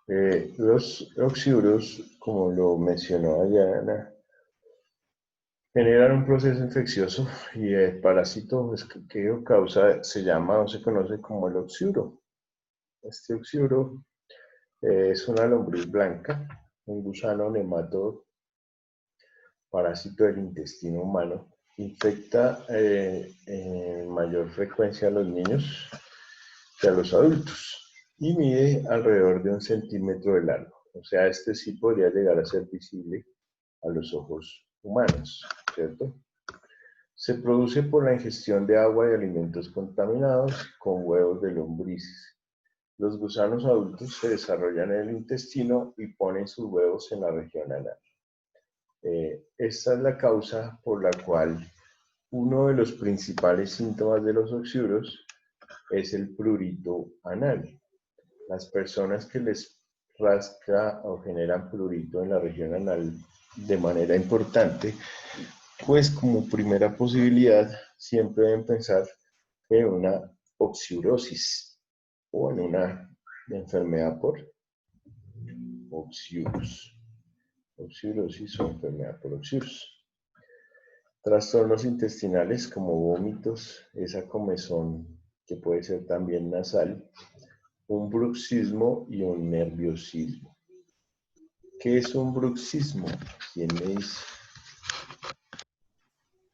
Los oxíuros, como lo mencionó Diana, generan un proceso infeccioso y el parásito que causa se llama o se conoce como el oxiuro. Este oxiuro es una lombriz blanca, un gusano nematodo, parásito del intestino humano. Infecta en mayor frecuencia a los niños que a los adultos y mide alrededor de 1 centímetro de largo. O sea, este sí podría llegar a ser visible a los ojos humanos, ¿cierto? Se produce por la ingestión de agua y alimentos contaminados con huevos de lombrices. Los gusanos adultos se desarrollan en el intestino y ponen sus huevos en la región anal. Esta es la causa por la cual uno de los principales síntomas de los oxiuros es el prurito anal. Las personas que les rasca o generan prurito en la región anal de manera importante, pues como primera posibilidad siempre deben pensar en una oxiurosis o en una enfermedad por oxiuros. Oxiurosis o enfermedad por oxiuros. Trastornos intestinales como vómitos, esa comezón que puede ser también nasal, un bruxismo y un nerviosismo. ¿Qué es un bruxismo? ¿Quién me dice?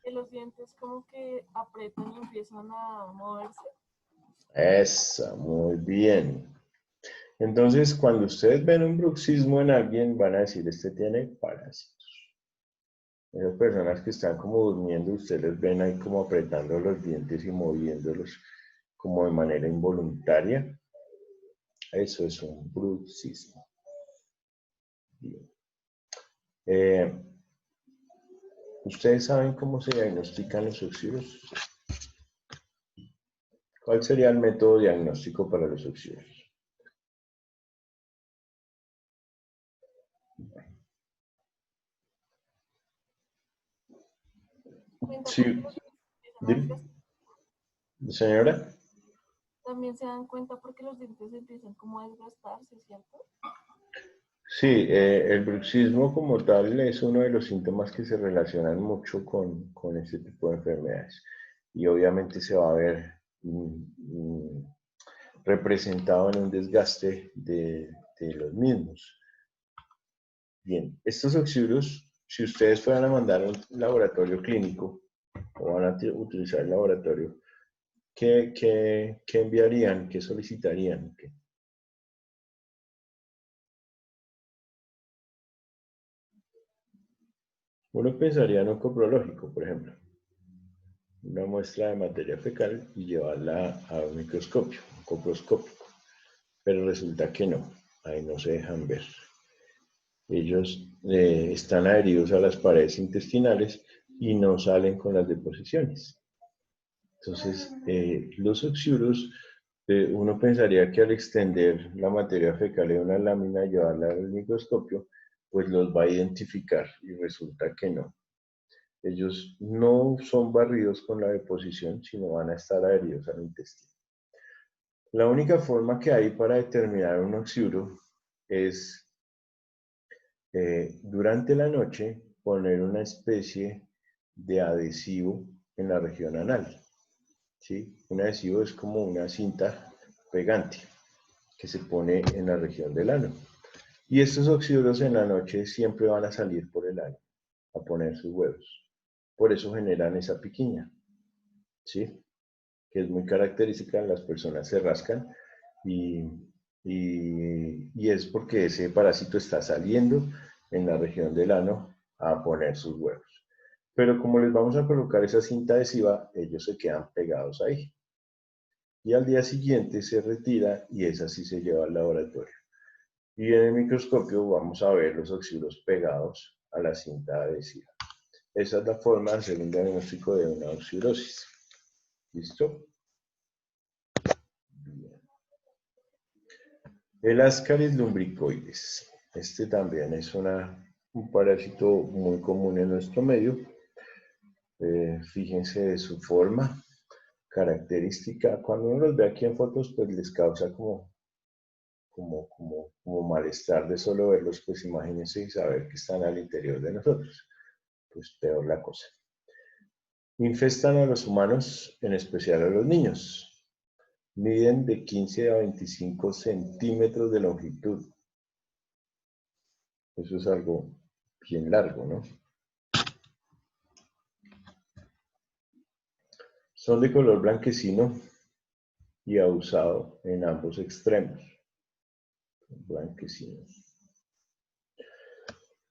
Que los dientes como que aprietan y empiezan a moverse. Esa, muy bien. Entonces, cuando ustedes ven un bruxismo en alguien, van a decir, este tiene parásitos. Esas personas que están como durmiendo, ustedes les ven ahí como apretando los dientes y moviéndolos como de manera involuntaria. Eso es un bruxismo. Bien. ¿Ustedes saben cómo se diagnostican los oxidos? ¿Cuál sería el método diagnóstico para los oxidos? Cuenta Sí, porque los dientes empiezan a señora. también se dan cuenta porque los dientes empiezan como a desgastarse, ¿cierto? Sí, el bruxismo como tal es uno de los síntomas que se relacionan mucho con este tipo de enfermedades. Y obviamente se va a ver representado en un desgaste de los mismos. Bien, estos oxiuros, si ustedes fueran a mandar a un laboratorio clínico o van a utilizar el laboratorio, ¿qué enviarían? ¿Qué solicitarían? Uno pensaría en un coprológico, por ejemplo, una muestra de materia fecal y llevarla a un microscopio, un coproscópico, pero resulta que no, ahí no se dejan ver. Ellos están adheridos a las paredes intestinales y no salen con las deposiciones. Entonces, los oxiuros, uno pensaría que al extender la materia fecal en una lámina y llevarla al microscopio, pues los va a identificar y resulta que no. Ellos no son barridos con la deposición, sino van a estar adheridos al intestino. La única forma que hay para determinar un oxiuro es durante la noche poner una especie de adhesivo en la región anal. ¿Sí? Un adhesivo es como una cinta pegante que se pone en la región del ano. Y estos oxiuros en la noche siempre van a salir por el ano a poner sus huevos. Por eso generan esa piquiña, ¿sí? Que es muy característica, las personas se rascan y es porque ese parásito está saliendo en la región del ano a poner sus huevos. Pero como les vamos a colocar esa cinta adhesiva, ellos se quedan pegados ahí. Y al día siguiente se retira y esa sí se lleva al laboratorio. Y en el microscopio vamos a ver los oxiuros pegados a la cinta adhesiva. Esa es la forma de hacer un diagnóstico de una oxiurosis. ¿Listo? Bien. El Ascaris lumbricoides. Este también es un parásito muy común en nuestro medio. Fíjense de su forma característica. Cuando uno los ve aquí en fotos, pues les causa como malestar de solo verlos, pues imagínense y saber que están al interior de nosotros. Pues peor la cosa. Infestan a los humanos, en especial a los niños. Miden de 15 a 25 centímetros de longitud. Eso es algo bien largo, ¿no? Son de color blanquecino y ahusado en ambos extremos. Blanquecinos.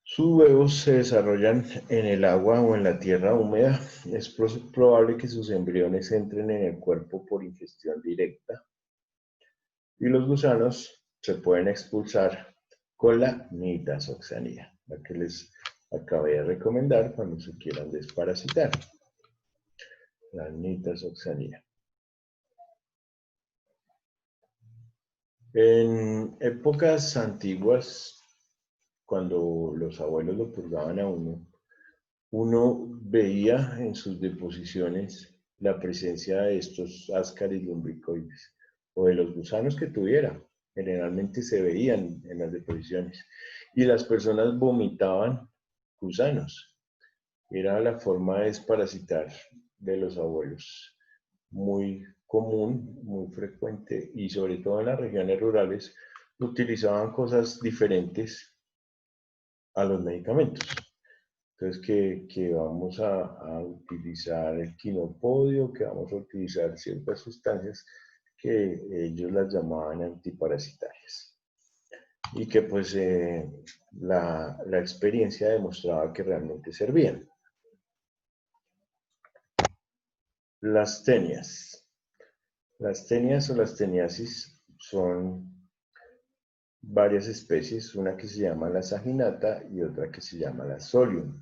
Sus huevos se desarrollan en el agua o en la tierra húmeda. Es probable que sus embriones entren en el cuerpo por ingestión directa. Y los gusanos se pueden expulsar con la nitazoxanida, la que les acabé de recomendar cuando se quieran desparasitar. La nitazoxanida. En épocas antiguas, cuando los abuelos lo purgaban a uno veía en sus deposiciones la presencia de estos Ascaris lumbricoides o de los gusanos que tuviera. Generalmente se veían en las deposiciones. Y las personas vomitaban gusanos. Era la forma de desparasitar de los abuelos muy común, muy frecuente, y sobre todo en las regiones rurales, utilizaban cosas diferentes a los medicamentos. Entonces, que vamos a utilizar el quinopodio, que vamos a utilizar ciertas sustancias que ellos las llamaban antiparasitarias. Y que pues la experiencia demostraba que realmente servían. Las tenias. Las tenias o las teniasis son varias especies, una que se llama la saginata y otra que se llama la solium.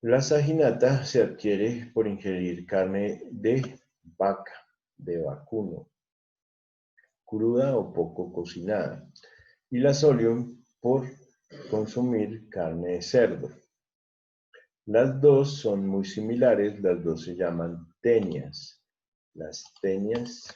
La saginata se adquiere por ingerir carne de vaca, de vacuno, cruda o poco cocinada, y la solium por consumir carne de cerdo. Las dos son muy similares, las dos se llaman tenias. Las tenias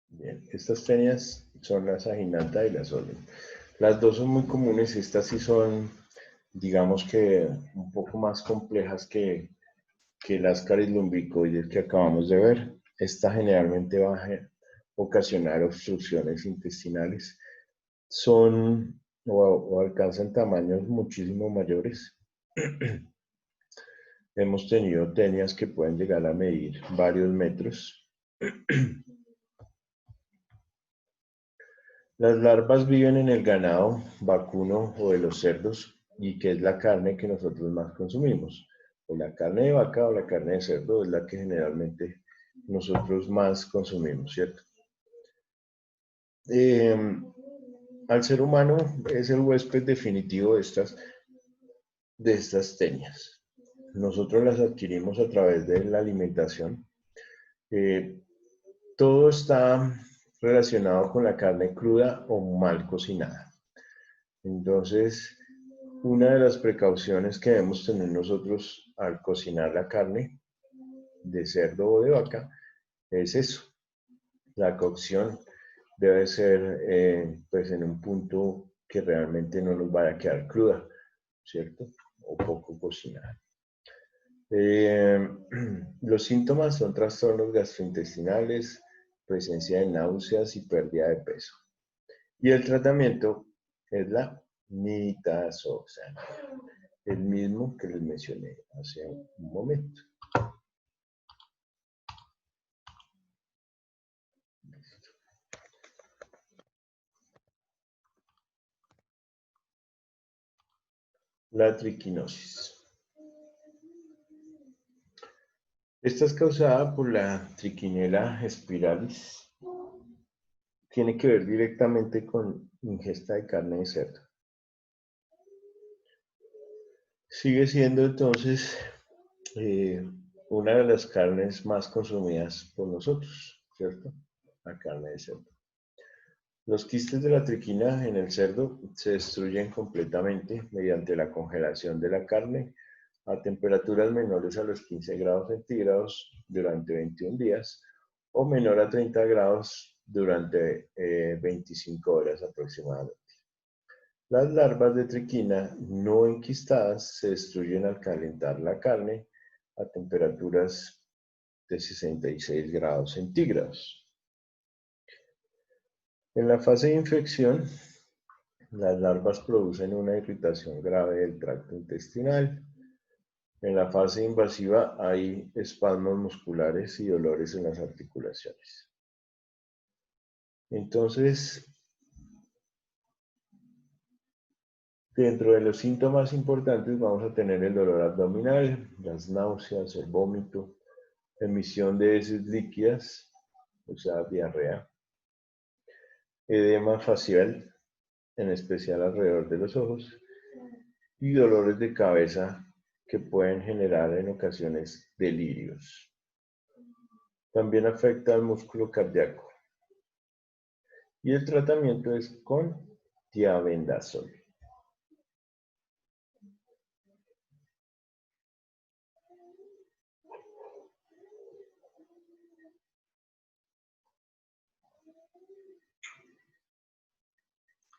bien, estas tenias son la saginata y la solium. Las dos son muy comunes, estas sí son, digamos que un poco más complejas que las caries lumbricoides que acabamos de ver. Esta generalmente va a ocasionar obstrucciones intestinales. Son o alcanzan tamaños muchísimo mayores. Hemos tenido tenias que pueden llegar a medir varios metros. Las larvas viven en el ganado vacuno o de los cerdos, y que es la carne que nosotros más consumimos. O la carne de vaca o la carne de cerdo es la que generalmente nosotros más consumimos, ¿cierto? Al ser humano es el huésped definitivo de estas tenias. Nosotros las adquirimos a través de la alimentación. Todo está relacionado con la carne cruda o mal cocinada. Entonces, una de las precauciones que debemos tener nosotros al cocinar la carne de cerdo o de vaca es eso. La cocción debe ser pues en un punto que realmente no nos vaya a quedar cruda, ¿cierto? O poco cocinada. Los síntomas son trastornos gastrointestinales, presencia de náuseas y pérdida de peso. Y el tratamiento es la nitazoxanida, el mismo que les mencioné hace un momento. La triquinosis. Esta es causada por la Trichinella spiralis. Tiene que ver directamente con ingesta de carne de cerdo. Sigue siendo entonces una de las carnes más consumidas por nosotros, ¿cierto? La carne de cerdo. Los quistes de la triquina en el cerdo se destruyen completamente mediante la congelación de la carne a temperaturas menores a los 15 grados centígrados durante 21 días o menor a 30 grados durante 25 horas aproximadamente. Las larvas de triquina no enquistadas se destruyen al calentar la carne a temperaturas de 66 grados centígrados. En la fase de infección, las larvas producen una irritación grave del tracto intestinal. En la fase invasiva hay espasmos musculares y dolores en las articulaciones. Entonces, dentro de los síntomas importantes vamos a tener el dolor abdominal, las náuseas, el vómito, emisión de heces líquidas, o sea, diarrea, edema facial, en especial alrededor de los ojos, y dolores de cabeza que pueden generar en ocasiones delirios. También afecta al músculo cardíaco. Y el tratamiento es con tiabendazol.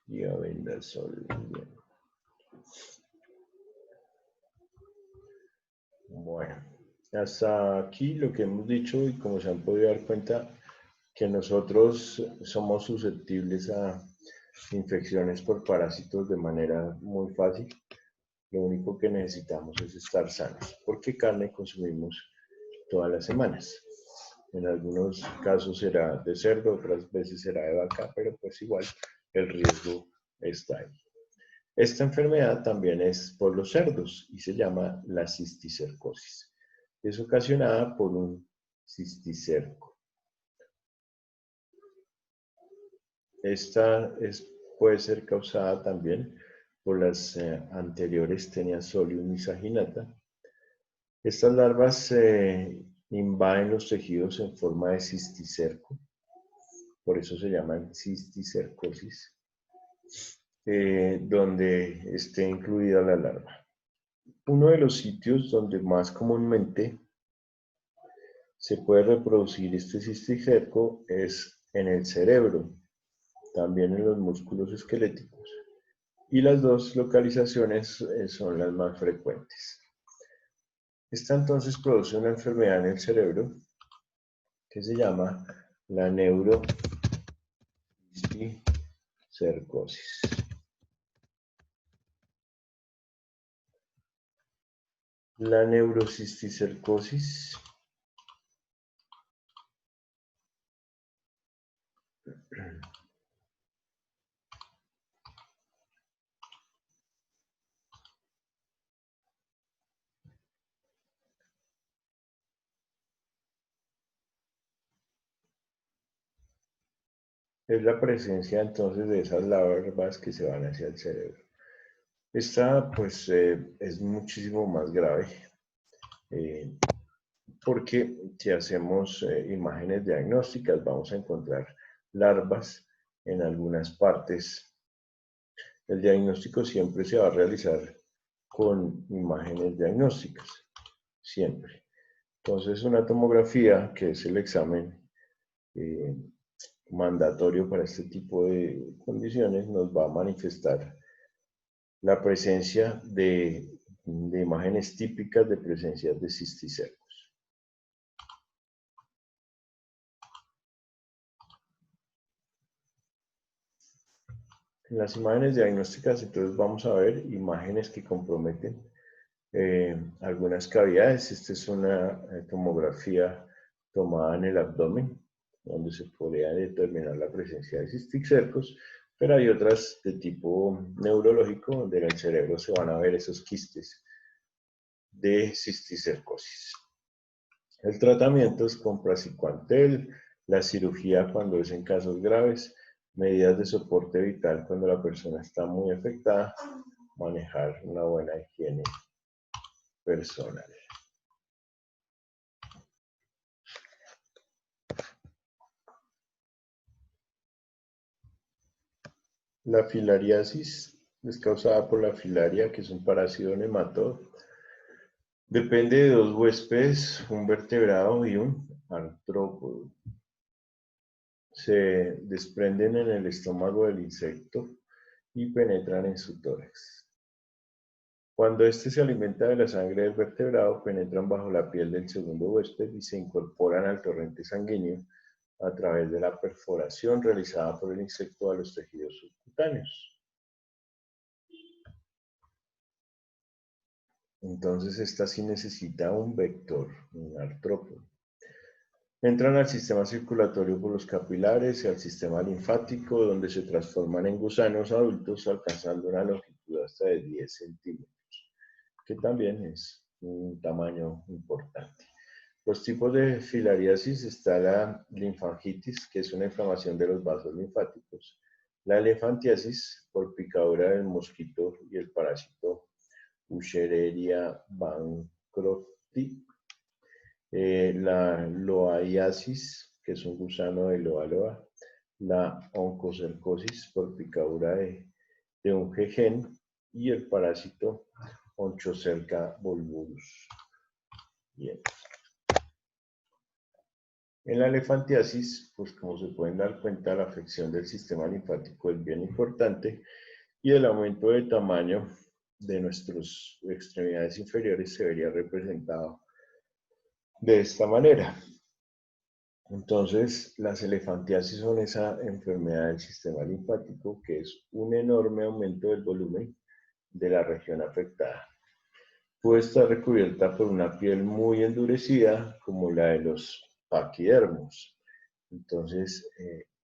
Diabendazol. Bien. Bueno, hasta aquí lo que hemos dicho y como se han podido dar cuenta que nosotros somos susceptibles a infecciones por parásitos de manera muy fácil. Lo único que necesitamos es estar sanos, porque carne consumimos todas las semanas. En algunos casos será de cerdo, otras veces será de vaca, pero pues igual el riesgo está ahí. Esta enfermedad también es por los cerdos y se llama la cisticercosis. Es ocasionada por un cisticerco. Esta puede ser causada también por las anteriores Taenia solium isaginata. Estas larvas invaden los tejidos en forma de cisticerco, por eso se llaman cisticercosis, donde esté incluida la larva. Uno de los sitios donde más comúnmente se puede reproducir este cisticerco es en el cerebro, también en los músculos esqueléticos, y las dos localizaciones son las más frecuentes. Esta entonces produce una enfermedad en el cerebro que se llama la neurocisticercosis. La neurocisticercosis es la presencia entonces de esas larvas que se van hacia el cerebro. Esta pues es muchísimo más grave porque si hacemos imágenes diagnósticas vamos a encontrar larvas en algunas partes. El diagnóstico siempre se va a realizar con imágenes diagnósticas, siempre. Entonces una tomografía, que es el examen mandatorio para este tipo de condiciones, nos va a manifestar la presencia de imágenes típicas de presencia de cisticercos. En las imágenes diagnósticas, entonces vamos a ver imágenes que comprometen algunas cavidades. Esta es una tomografía tomada en el abdomen, donde se podría determinar la presencia de cisticercos, pero hay otras de tipo neurológico, donde en el cerebro se van a ver esos quistes de cisticercosis. El tratamiento es con praziquantel, la cirugía cuando es en casos graves, medidas de soporte vital cuando la persona está muy afectada, manejar una buena higiene personal. La filariasis es causada por la filaria, que es un parásito nematodo. Depende de dos huéspedes, un vertebrado y un artrópodo. Se desprenden en el estómago del insecto y penetran en su tórax. Cuando éste se alimenta de la sangre del vertebrado, penetran bajo la piel del segundo huésped y se incorporan al torrente sanguíneo a través de la perforación realizada por el insecto a los tejidos subcutáneos. Entonces, esta sí necesita un vector, un artrópodo. Entran al sistema circulatorio por los capilares y al sistema linfático, donde se transforman en gusanos adultos, alcanzando una longitud hasta de 10 centímetros, que también es un tamaño importante. Los tipos de filariasis está la linfangitis, que es una inflamación de los vasos linfáticos, la elefantiasis por picadura del mosquito y el parásito Wuchereria bancrofti, la loaiasis, que es un gusano de loa, la oncocercosis por picadura de un jejen y el parásito Onchocerca volvulus. Bien. En la elefantiasis, pues como se pueden dar cuenta, la afección del sistema linfático es bien importante y el aumento de tamaño de nuestras extremidades inferiores se vería representado de esta manera. Entonces, las elefantiasis son esa enfermedad del sistema linfático que es un enorme aumento del volumen de la región afectada. Puede estar recubierta por una piel muy endurecida, como la de los paquidermos. Entonces,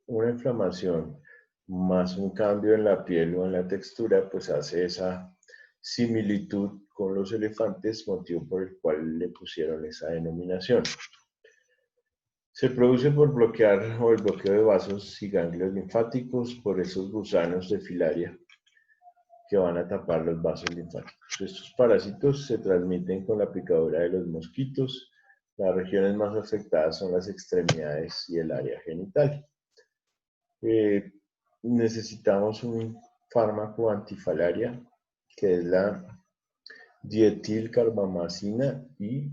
una inflamación más un cambio en la piel o en la textura, pues hace esa similitud con los elefantes, motivo por el cual le pusieron esa denominación. Se produce por bloquear o el bloqueo de vasos y ganglios linfáticos por esos gusanos de filaria que van a tapar los vasos linfáticos. Estos parásitos se transmiten con la picadura de los mosquitos. Las regiones más afectadas son las extremidades y el área genital. Necesitamos un fármaco antifalaria, que es la dietilcarbamazina y,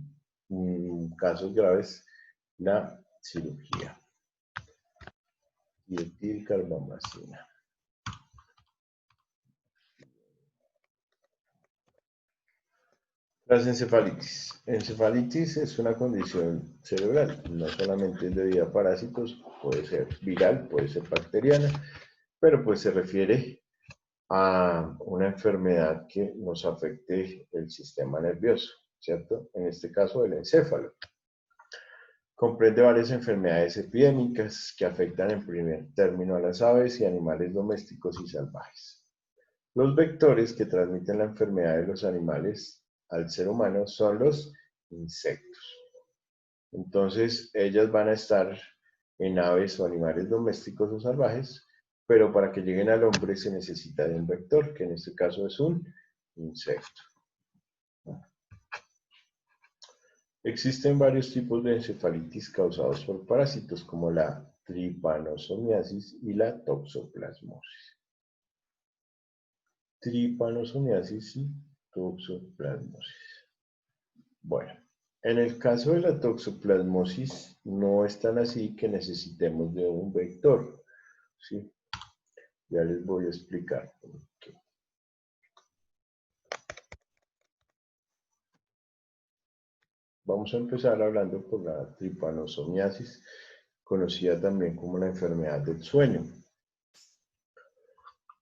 en casos graves, la cirugía. Dietilcarbamazina. Las encefalitis. Encefalitis es una condición cerebral, no solamente es debida a parásitos, puede ser viral, puede ser bacteriana, pero pues se refiere a una enfermedad que nos afecte el sistema nervioso, ¿cierto? En este caso, el encéfalo. Comprende varias enfermedades epidémicas que afectan en primer término a las aves y animales domésticos y salvajes. Los vectores que transmiten la enfermedad de los animales al ser humano son los insectos. Entonces, ellas van a estar en aves o animales domésticos o salvajes, pero para que lleguen al hombre se necesita de un vector, que en este caso es un insecto. Existen varios tipos de encefalitis causados por parásitos, como la trypanosomiasis y la toxoplasmosis. Trypanosomiasis y toxoplasmosis. Bueno, en el caso de la toxoplasmosis no es tan así que necesitemos de un vector, ¿sí? Ya les voy a explicar por qué. Vamos a empezar hablando por la trypanosomiasis, conocida también como la enfermedad del sueño.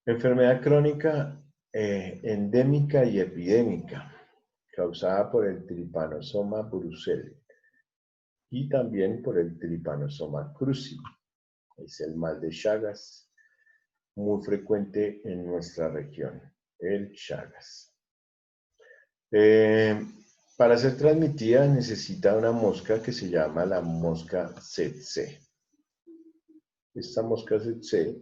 Enfermedad crónica endémica y epidémica, causada por el Trypanosoma brucei y también por el Trypanosoma cruzi. Es el mal de Chagas, muy frecuente en nuestra región, el Chagas. Para ser transmitida necesita una mosca que se llama la mosca tsetse. Esta mosca tsetse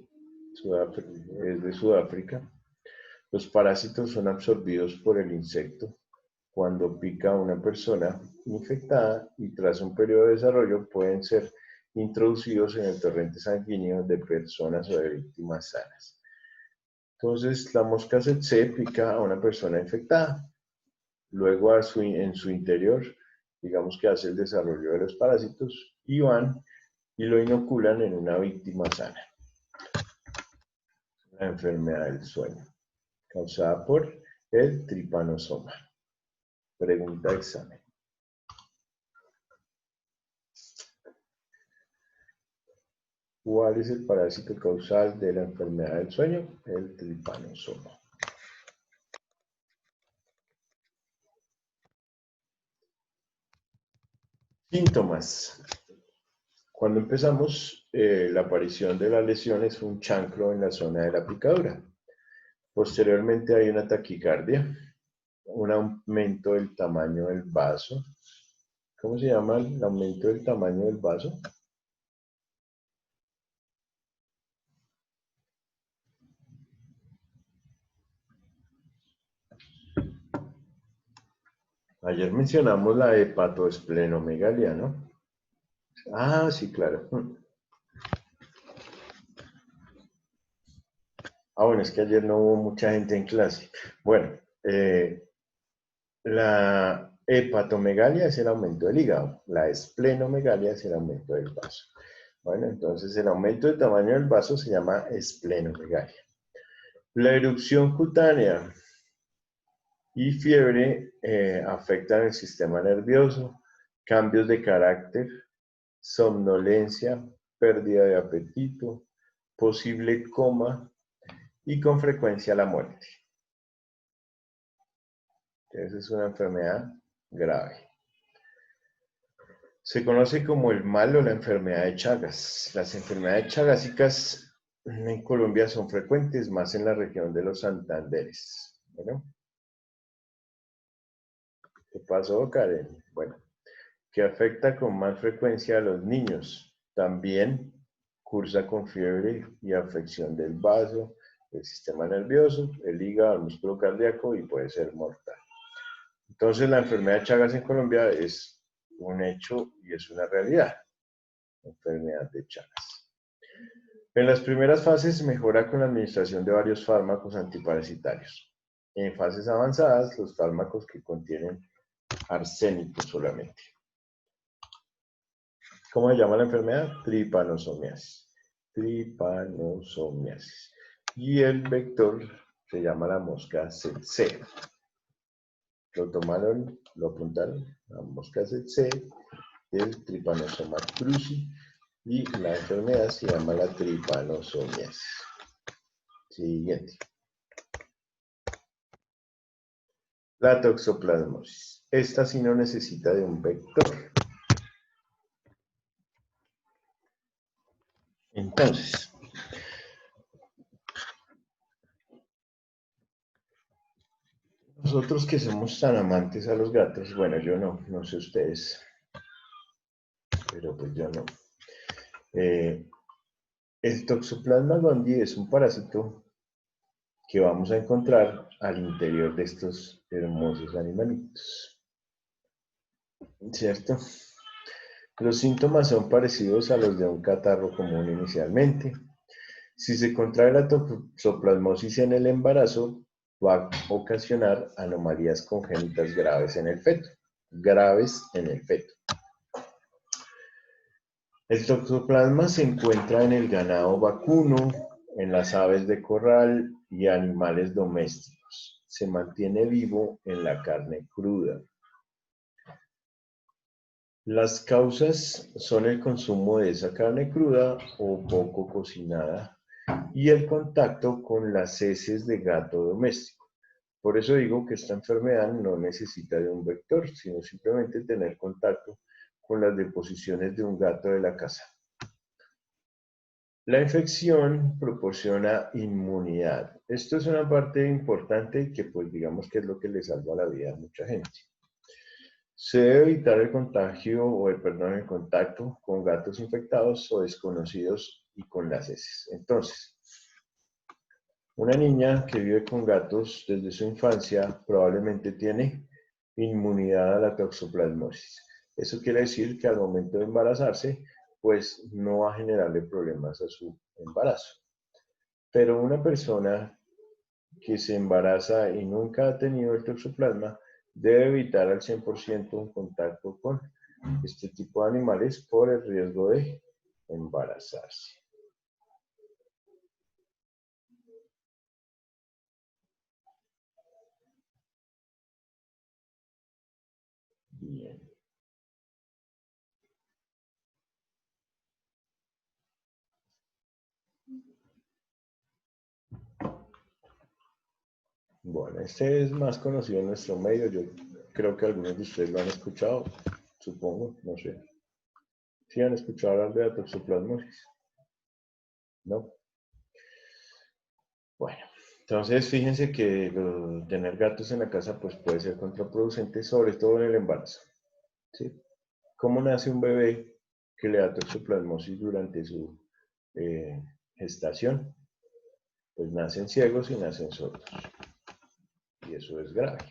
es de Sudáfrica. Los parásitos son absorbidos por el insecto cuando pica a una persona infectada y tras un periodo de desarrollo pueden ser introducidos en el torrente sanguíneo de personas o de víctimas sanas. Entonces, la mosca tsetse pica a una persona infectada. Luego, en su interior, digamos que hace el desarrollo de los parásitos y van y lo inoculan en una víctima sana. La enfermedad del sueño, causada por el tripanosoma. Pregunta de examen. ¿Cuál es el parásito causal de la enfermedad del sueño? El tripanosoma. Síntomas. Cuando empezamos, la aparición de la lesión es un chancro en la zona de la picadura. Posteriormente hay una taquicardia, un aumento del tamaño del vaso. ¿Cómo se llama el aumento del tamaño del vaso? Ayer mencionamos la hepatoesplenomegalia, ¿no? Ah, sí, claro. Ah, bueno, es que ayer no hubo mucha gente en clase. Bueno, la hepatomegalia es el aumento del hígado, la esplenomegalia es el aumento del vaso. Bueno, entonces el aumento de tamaño del vaso se llama esplenomegalia. La erupción cutánea y fiebre afectan el sistema nervioso, cambios de carácter, somnolencia, pérdida de apetito, posible coma y con frecuencia la muerte. Entonces es una enfermedad grave. Se conoce como el mal o la enfermedad de Chagas. Las enfermedades chagásicas en Colombia son frecuentes, más en la región de los Santanderes. Bueno, ¿qué pasó, Karen? Bueno, que afecta con más frecuencia a los niños. También cursa con fiebre y afección del vaso, el sistema nervioso, el hígado, el músculo cardíaco y puede ser mortal. Entonces, la enfermedad de Chagas en Colombia es un hecho y es una realidad. Enfermedad de Chagas. En las primeras fases mejora con la administración de varios fármacos antiparasitarios. En fases avanzadas, los fármacos que contienen arsénico solamente. ¿Cómo se llama la enfermedad? Tripanosomiasis. Tripanosomiasis. Y el vector se llama la mosca tsetse. Lo tomaron, lo apuntaron, la mosca tsetse, el Trypanosoma cruzi, y la enfermedad se llama la tripanosomiasis. Siguiente. La toxoplasmosis. Esta sí no necesita de un vector. Entonces, nosotros que somos tan amantes a los gatos, bueno, yo no sé ustedes, pero pues yo no. El Toxoplasma gondii es un parásito que vamos a encontrar al interior de estos hermosos animalitos. ¿Cierto? Los síntomas son parecidos a los de un catarro común inicialmente. Si se contrae la toxoplasmosis en el embarazo, va a ocasionar anomalías congénitas graves en el feto. Graves en el feto. El toxoplasma se encuentra en el ganado vacuno, en las aves de corral y animales domésticos. Se mantiene vivo en la carne cruda. Las causas son el consumo de esa carne cruda o poco cocinada y el contacto con las heces de gato doméstico. Por eso digo que esta enfermedad no necesita de un vector, sino simplemente tener contacto con las deposiciones de un gato de la casa. La infección proporciona inmunidad. Esto es una parte importante que pues digamos que es lo que le salva la vida a mucha gente. Se debe evitar el contagio o el contacto con gatos infectados o desconocidos y con las heces. Entonces, una niña que vive con gatos desde su infancia probablemente tiene inmunidad a la toxoplasmosis. Eso quiere decir que al momento de embarazarse, pues no va a generarle problemas a su embarazo. Pero una persona que se embaraza y nunca ha tenido el toxoplasma debe evitar al 100% un contacto con este tipo de animales por el riesgo de embarazarse. Bien. Bueno, este es más conocido en nuestro medio. Yo creo que algunos de ustedes lo han escuchado, supongo, no sé. ¿Sí han escuchado hablar de la toxoplasmosis? ¿No? Bueno, entonces fíjense que tener gatos en la casa pues puede ser contraproducente, sobre todo en el embarazo. ¿Sí? ¿Cómo nace un bebé que le da toxoplasmosis durante su gestación? Pues nacen ciegos y nacen sordos. Y eso es grave,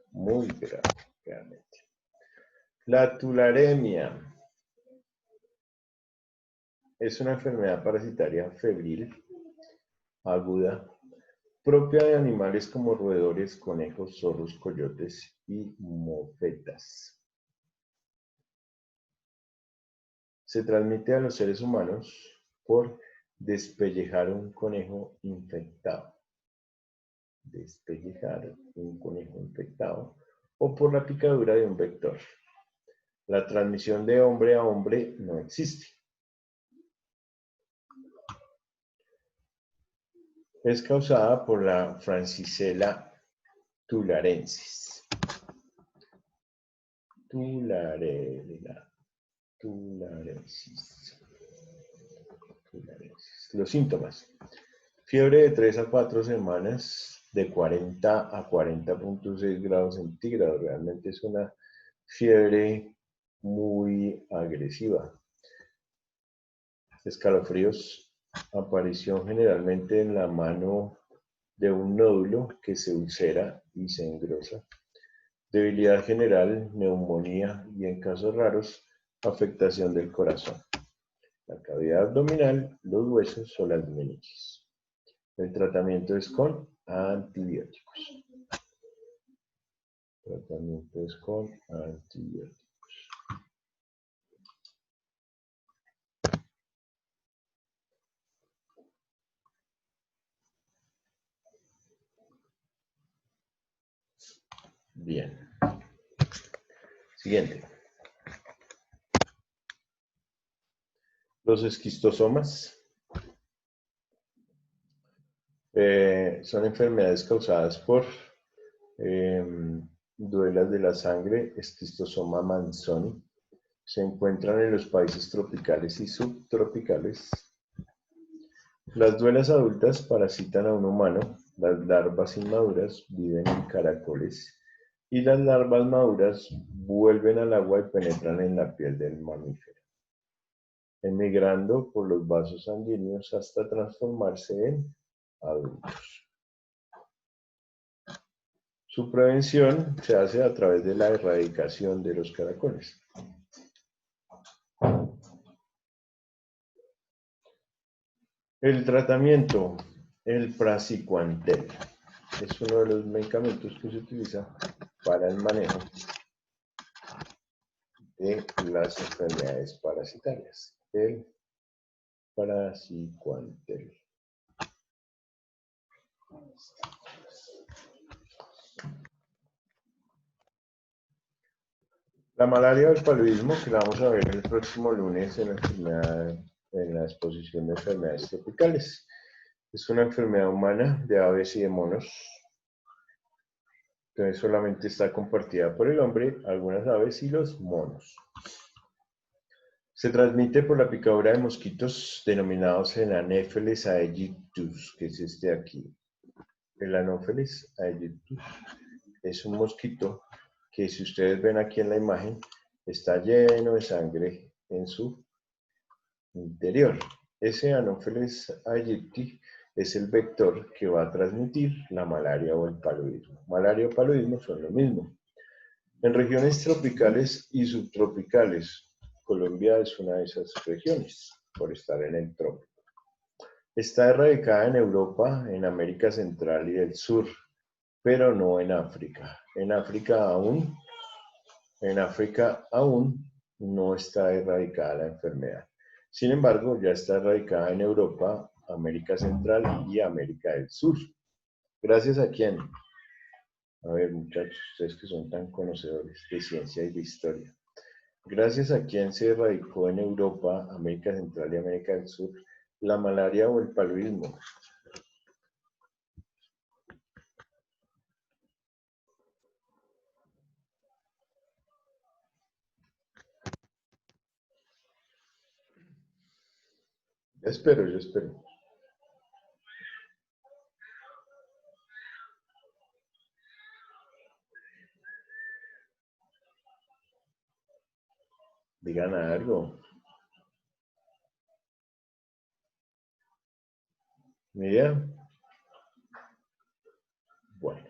muy grave, realmente. La tularemia es una enfermedad parasitaria febril, aguda, propia de animales como roedores, conejos, zorros, coyotes y mofetas. Se transmite a los seres humanos por despellejar un conejo infectado. Despellejar un conejo infectado o por la picadura de un vector. La transmisión de hombre a hombre no existe. Es causada por la Francisella tularensis. Tularensis. Los síntomas. Fiebre de 3 a 4 semanas, de 40 a 40.6 grados centígrados. Realmente es una fiebre muy agresiva. Escalofríos, aparición generalmente en la mano de un nódulo que se ulcera y se engrosa. Debilidad general, neumonía y en casos raros, afectación del corazón, la cavidad abdominal, los huesos o las meninges. El tratamiento es con antibióticos. Tratamiento es con antibióticos. Bien. Siguiente. Los esquistosomas son enfermedades causadas por duelas de la sangre, esquistosoma manzoni. Se encuentran en los países tropicales y subtropicales. Las duelas adultas parasitan a un humano. Las larvas inmaduras viven en caracoles y las larvas maduras vuelven al agua y penetran en la piel del mamífero, emigrando por los vasos sanguíneos hasta transformarse en adultos. Su prevención se hace a través de la erradicación de los caracoles. El tratamiento, el praziquantel, es uno de los medicamentos que se utiliza para el manejo de las enfermedades parasitarias. El praziquantel. La malaria o el paludismo, que la vamos a ver el próximo lunes en la exposición de enfermedades tropicales. Es una enfermedad humana de aves y de monos. Entonces solamente está compartida por el hombre, algunas aves y los monos. Se transmite por la picadura de mosquitos denominados el Anopheles aegyptus, que es este de aquí. El Anopheles aegyptus es un mosquito que, si ustedes ven aquí en la imagen, está lleno de sangre en su interior. Ese Anopheles aegypti es el vector que va a transmitir la malaria o el paludismo. Malaria o paludismo son lo mismo. En regiones tropicales y subtropicales, Colombia es una de esas regiones, por estar en el trópico. Está erradicada en Europa, en América Central y del Sur, pero no en África. En África aún no está erradicada la enfermedad. Sin embargo, ya está erradicada en Europa, América Central y América del Sur. ¿Gracias a quién? A ver, muchachos, ustedes que son tan conocedores de ciencia y de historia. ¿Gracias a quién se erradicó en Europa, América Central y América del Sur la malaria o el paludismo? Yo espero. Digan algo. ¿Ni idea? Bueno.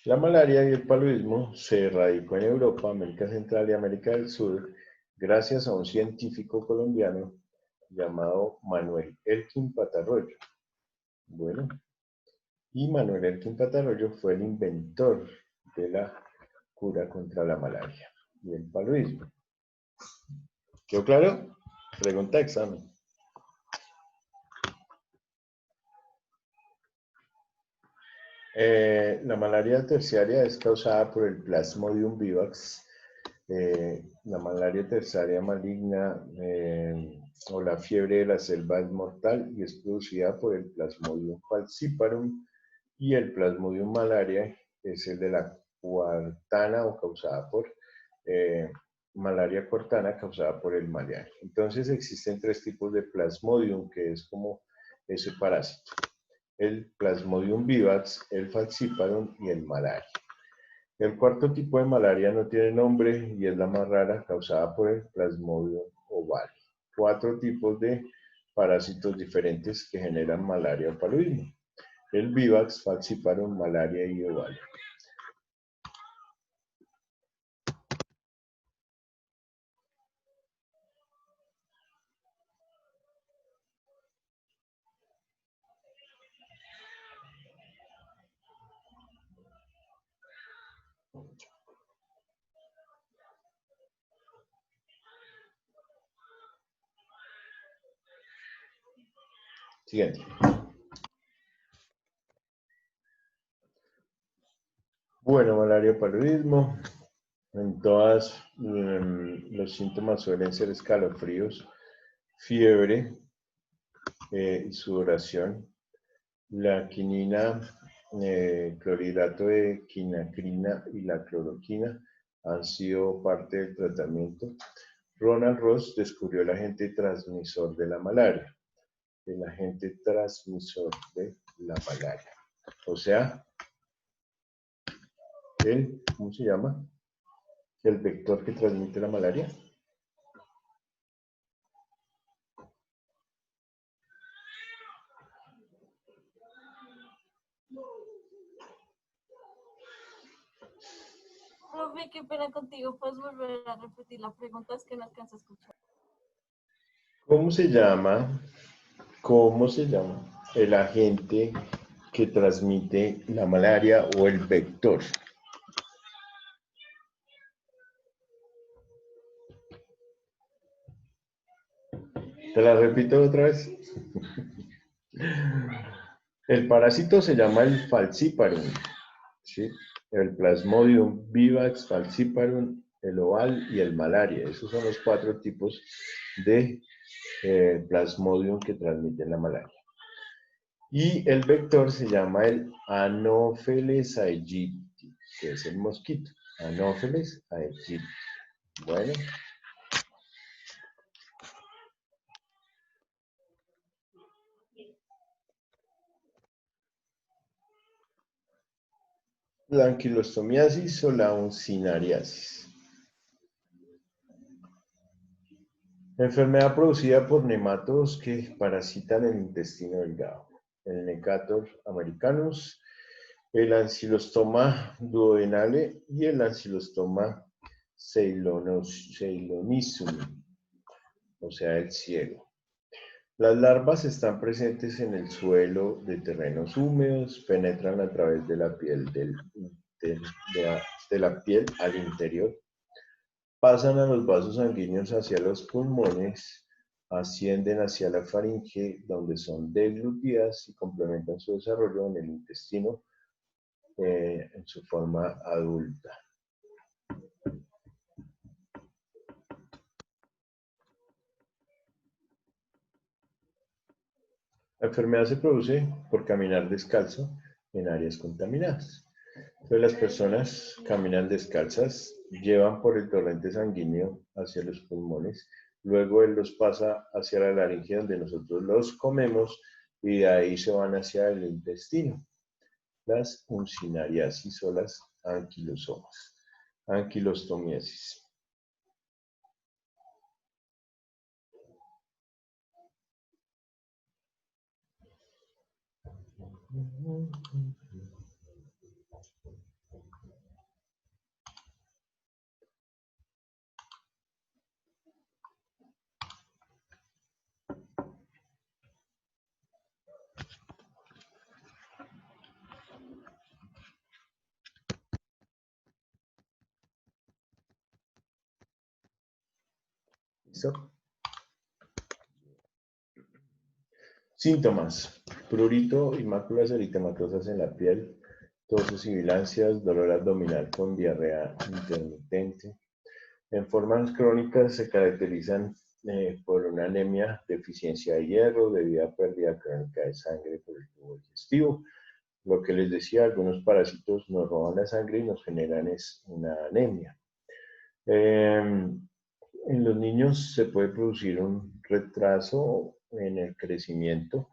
La malaria y el paludismo se erradicó en Europa, América Central y América del Sur gracias a un científico colombiano llamado Manuel Elkin Patarroyo. Bueno, Y Manuel Elkin Patarroyo fue el inventor de la cura contra la malaria y el paludismo. ¿Quedó claro? Pregunta de examen. La malaria terciaria es causada por el Plasmodium vivax. La malaria terciaria maligna o la fiebre de la selva es mortal y es producida por el Plasmodium falciparum, y el Plasmodium malaria es el de la cuartana o causada por malaria cuartana causada por el maleario. Entonces existen tres tipos de Plasmodium, que es como ese parásito: el Plasmodium vivax, el falciparum y el malaria. El cuarto tipo de malaria no tiene nombre y es la más rara, causada por el Plasmodium ovale. 4 tipos de parásitos diferentes que generan malaria o paludismo: el vivax, falciparum, malaria y ovale. Siguiente. Bueno, malaria o paludismo. En todas los síntomas suelen ser escalofríos, fiebre y sudoración. La quinina, clorhidrato de quinacrina y la cloroquina han sido parte del tratamiento. Ronald Ross descubrió el agente transmisor de la malaria. El agente transmisor de la malaria. O sea, ¿cómo se llama? El vector que transmite la malaria. Profe, qué pena contigo. ¿Puedes volver a repetir la pregunta? Es que no alcanzo a escuchar. ¿Cómo se llama el agente que transmite la malaria o el vector? Te la repito otra vez. El parásito se llama el falciparum, ¿sí? El Plasmodium vivax, falciparum, el oval y el malaria. Esos son los 4 tipos de Plasmodium que transmiten la malaria. Y el vector se llama el Anopheles aegypti, que es el mosquito. Anopheles aegypti. Bueno. La anquilostomiasis o la uncinariasis. Enfermedad producida por nematodos que parasitan el intestino delgado. El Necator americanus, el Ancylostoma duodenale y el Ancylostoma ceylonisum, o sea, el ciego. Las larvas están presentes en el suelo de terrenos húmedos, penetran a través de la piel, de la piel al interior, pasan a los vasos sanguíneos hacia los pulmones, ascienden hacia la faringe, donde son deglutidas y complementan su desarrollo en el intestino en su forma adulta. La enfermedad se produce por caminar descalzo en áreas contaminadas. Entonces las personas caminan descalzas, llevan por el torrente sanguíneo hacia los pulmones, luego él los pasa hacia la laringe donde nosotros los comemos y de ahí se van hacia el intestino. Las uncinariasis o las anquilosomas. Anquilostomiasis. ¿Listo? Síntomas: prurito y máculas eritematosas en la piel, tos o sibilancias, dolor abdominal con diarrea intermitente. En formas crónicas se caracterizan por una anemia, deficiencia de hierro, debido a pérdida crónica de sangre por el tubo digestivo. Lo que les decía, algunos parásitos nos roban la sangre y nos generan una anemia. En los niños se puede producir un retraso en el crecimiento.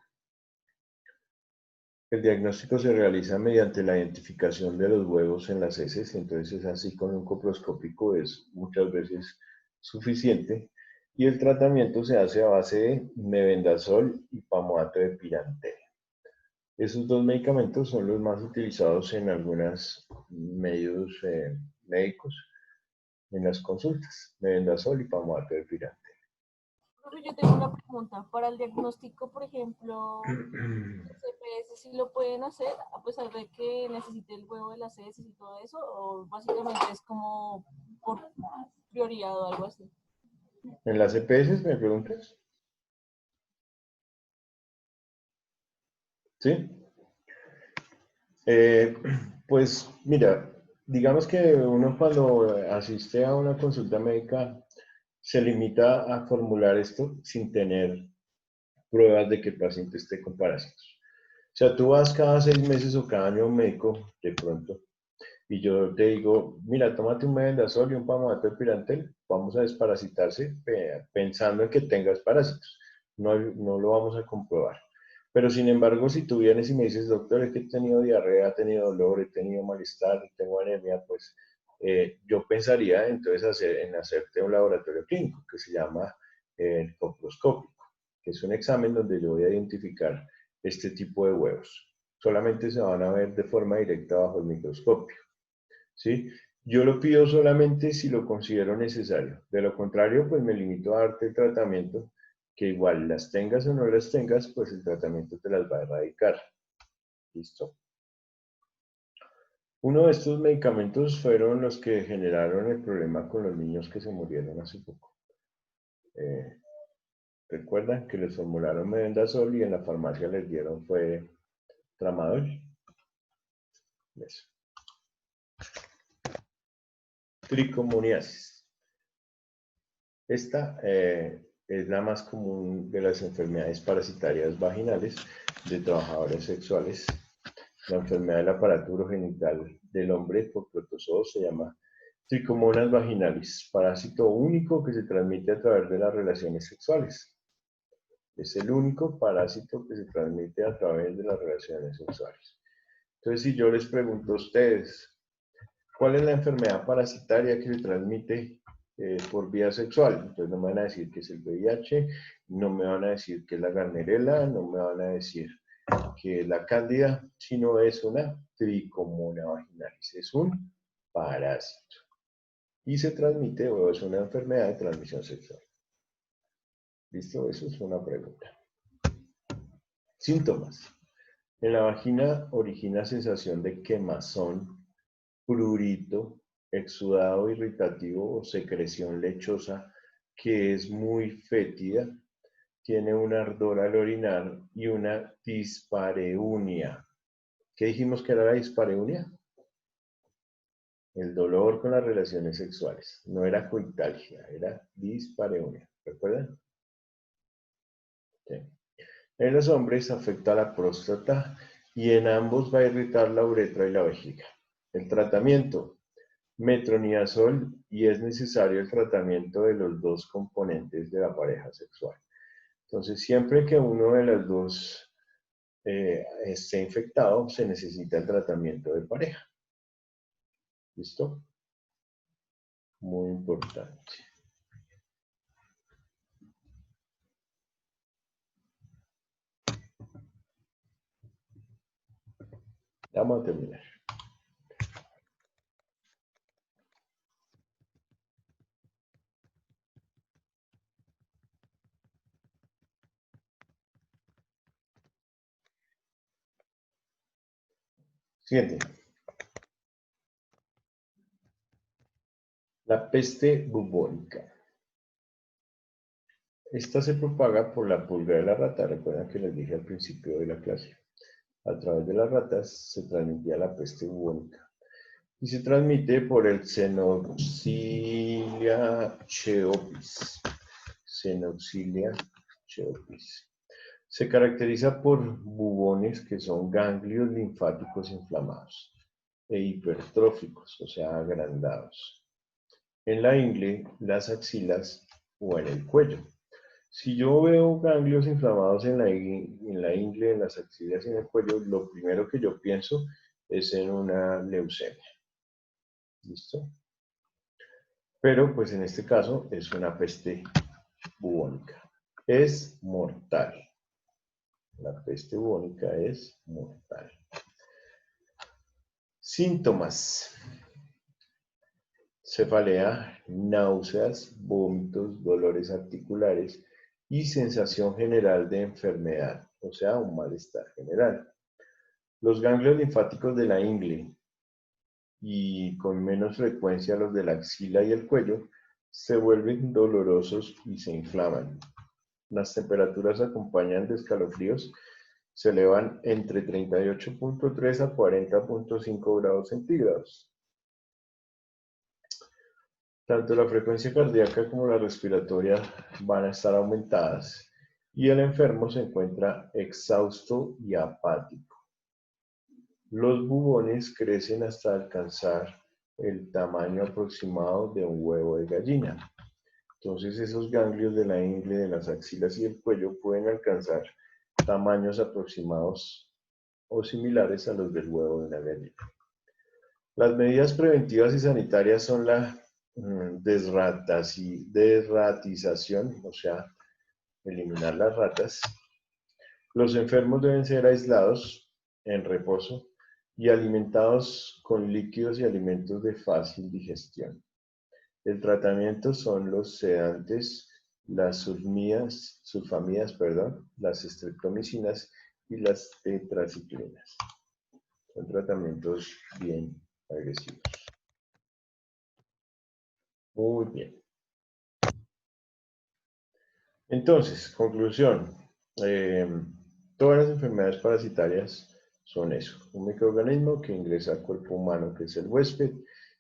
El diagnóstico se realiza mediante la identificación de los huevos en las heces, entonces es así con un coproscópico, es muchas veces suficiente. Y el tratamiento se hace a base de mebendazol y pamoato de pirantel. Esos dos medicamentos son los más utilizados en algunos medios médicos en las consultas, mebendazol y pamoato de pirantel. Profe, yo tengo una pregunta. Para el diagnóstico, por ejemplo, CPS sí lo pueden hacer, a pesar de que necesite el huevo de las heces y todo eso, o básicamente es como por prioridad o algo así. ¿En las EPS me preguntas? ¿Sí? Pues mira, digamos que uno cuando asiste a una consulta médica se limita a formular esto sin tener pruebas de que el paciente esté con parásitos. O sea, tú vas cada 6 meses o cada año a un médico de pronto y yo te digo, mira, tómate un mebendazol y un pamoato de pirantel, vamos a desparasitarse pensando en que tengas parásitos. No, no lo vamos a comprobar. Pero sin embargo, si tú vienes y me dices, doctor, es que he tenido diarrea, he tenido dolor, he tenido malestar, tengo anemia, pues yo pensaría entonces en hacerte un laboratorio clínico que se llama el coproscópico, que es un examen donde yo voy a identificar este tipo de huevos. Solamente se van a ver de forma directa bajo el microscopio, ¿sí? Yo lo pido solamente si lo considero necesario. De lo contrario, pues me limito a darte el tratamiento, que igual las tengas o no las tengas, pues el tratamiento te las va a erradicar. ¿Listo? Uno de estos medicamentos fueron los que generaron el problema con los niños que se murieron hace poco. Recuerdan que les formularon mebendazol y en la farmacia les dieron fue tramadol. Eso. Tricomoniasis. Esta es la más común de las enfermedades parasitarias vaginales de trabajadores sexuales. La enfermedad del aparato urogenital del hombre por protozoos se llama Trichomonas vaginalis, parásito único que se transmite a través de las relaciones sexuales. Es el único parásito que se transmite a través de las relaciones sexuales. Entonces, si yo les pregunto a ustedes, ¿cuál es la enfermedad parasitaria que se transmite por vía sexual? Entonces no me van a decir que es el VIH, no me van a decir que es la Gardnerella, no me van a decir que es la Cándida, sino es una Tricomona vaginalis, es un parásito. Y se transmite o es una enfermedad de transmisión sexual. ¿Listo? Eso es una pregunta. Síntomas. En la vagina origina sensación de quemazón, prurito, exudado irritativo o secreción lechosa que es muy fétida, tiene un ardor al orinar y una dispareunia. ¿Qué dijimos que era la dispareunia? El dolor con las relaciones sexuales. No era coitalgia, era dispareunia. ¿Recuerdan? Sí. En los hombres afecta la próstata y en ambos va a irritar la uretra y la vejiga. El tratamiento, metronidazol, y es necesario el tratamiento de los dos componentes de la pareja sexual. Entonces, siempre que uno de los dos esté infectado, se necesita el tratamiento de pareja. ¿Listo? Muy importante. Vamos a terminar. Siguiente. La peste bubónica. Esta se propaga por la pulga de la rata. Recuerdan que les dije al principio de la clase. A través de las ratas se transmitía la peste bubónica. Y se transmite por el Xenoxilia cheopis. Xenoxilia cheopis. Se caracteriza por bubones que son ganglios linfáticos inflamados e hipertróficos, o sea, agrandados, en la ingle, las axilas o en el cuello. Si yo veo ganglios inflamados en la ingle, en las axilas y en el cuello, lo primero que yo pienso es en una leucemia. ¿Listo? Pero pues en este caso es una peste bubónica. Es mortal. La peste bubónica es mortal. Síntomas. Cefalea, náuseas, vómitos, dolores articulares y sensación general de enfermedad, o sea, un malestar general. Los ganglios linfáticos de la ingle y con menos frecuencia los de la axila y el cuello se vuelven dolorosos y se inflaman. Las temperaturas acompañan de escalofríos, se elevan entre 38.3 a 40.5 grados centígrados. Tanto la frecuencia cardíaca como la respiratoria van a estar aumentadas y el enfermo se encuentra exhausto y apático. Los bubones crecen hasta alcanzar el tamaño aproximado de un huevo de gallina. Entonces esos ganglios de la ingle, de las axilas y del cuello pueden alcanzar tamaños aproximados o similares a los del huevo de una gallina. Las medidas preventivas y sanitarias son la desratización, o sea, eliminar las ratas. Los enfermos deben ser aislados en reposo y alimentados con líquidos y alimentos de fácil digestión. El tratamiento son los sedantes, las sulfamidas, las estreptomicinas y las tetraciclinas. Son tratamientos bien agresivos. Muy bien. Entonces, conclusión. Todas las enfermedades parasitarias son eso. Un microorganismo que ingresa al cuerpo humano, que es el huésped,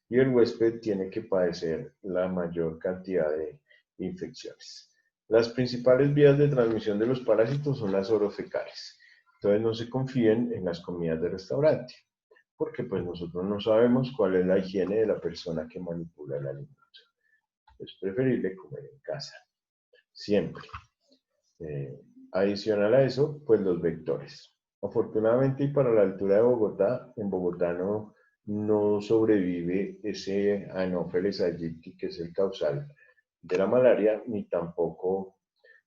y el huésped tiene que padecer la mayor cantidad de infecciones. Las principales vías de transmisión de los parásitos son las orofecales. Entonces, no se confíen en las comidas de restaurante, porque pues nosotros no sabemos cuál es la higiene de la persona que manipula el alimento. Es preferible comer en casa, siempre. Adicional a eso, pues los vectores. Afortunadamente, y para la altura de Bogotá, en Bogotá no sobrevive ese Anopheles aegypti, que es el causal de la malaria, ni tampoco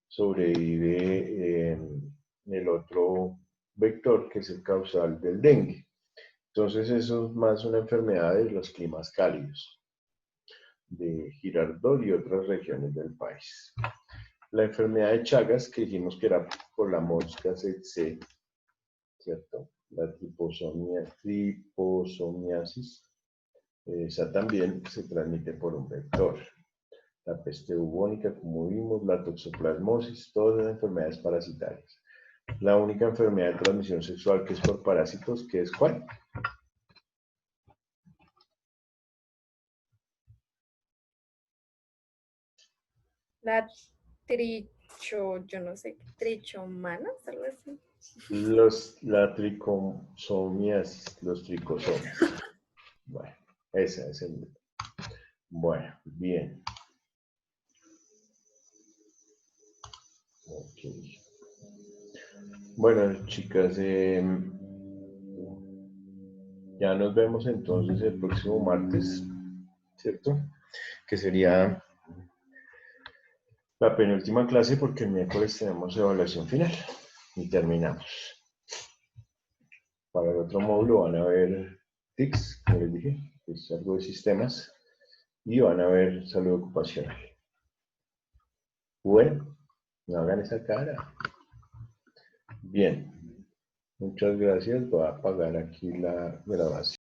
sobrevive el otro vector, que es el causal del dengue. Entonces, eso es más una enfermedad de los climas cálidos, de Girardot y otras regiones del país. La enfermedad de Chagas, que dijimos que era por la mosca tsetse, ¿cierto? La triposomiasis, esa también se transmite por un vector. La peste bubónica, como vimos, la toxoplasmosis, todas las enfermedades parasitarias. La única enfermedad de transmisión sexual que es por parásitos, ¿qué es cuál? La yo no sé, trichomanas, algo así. La tricosomiasis, los tricosomas. Bueno, esa es el... Bueno, bien. Okay. Bueno, chicas, ya nos vemos entonces el próximo martes, ¿cierto? Que sería la penúltima clase porque el miércoles tenemos evaluación final y terminamos. Para el otro módulo van a ver TICS, como les dije, que es algo de sistemas, y van a ver salud ocupacional. Bueno, no hagan esa cara. Bien, muchas gracias. Voy a apagar aquí la grabación.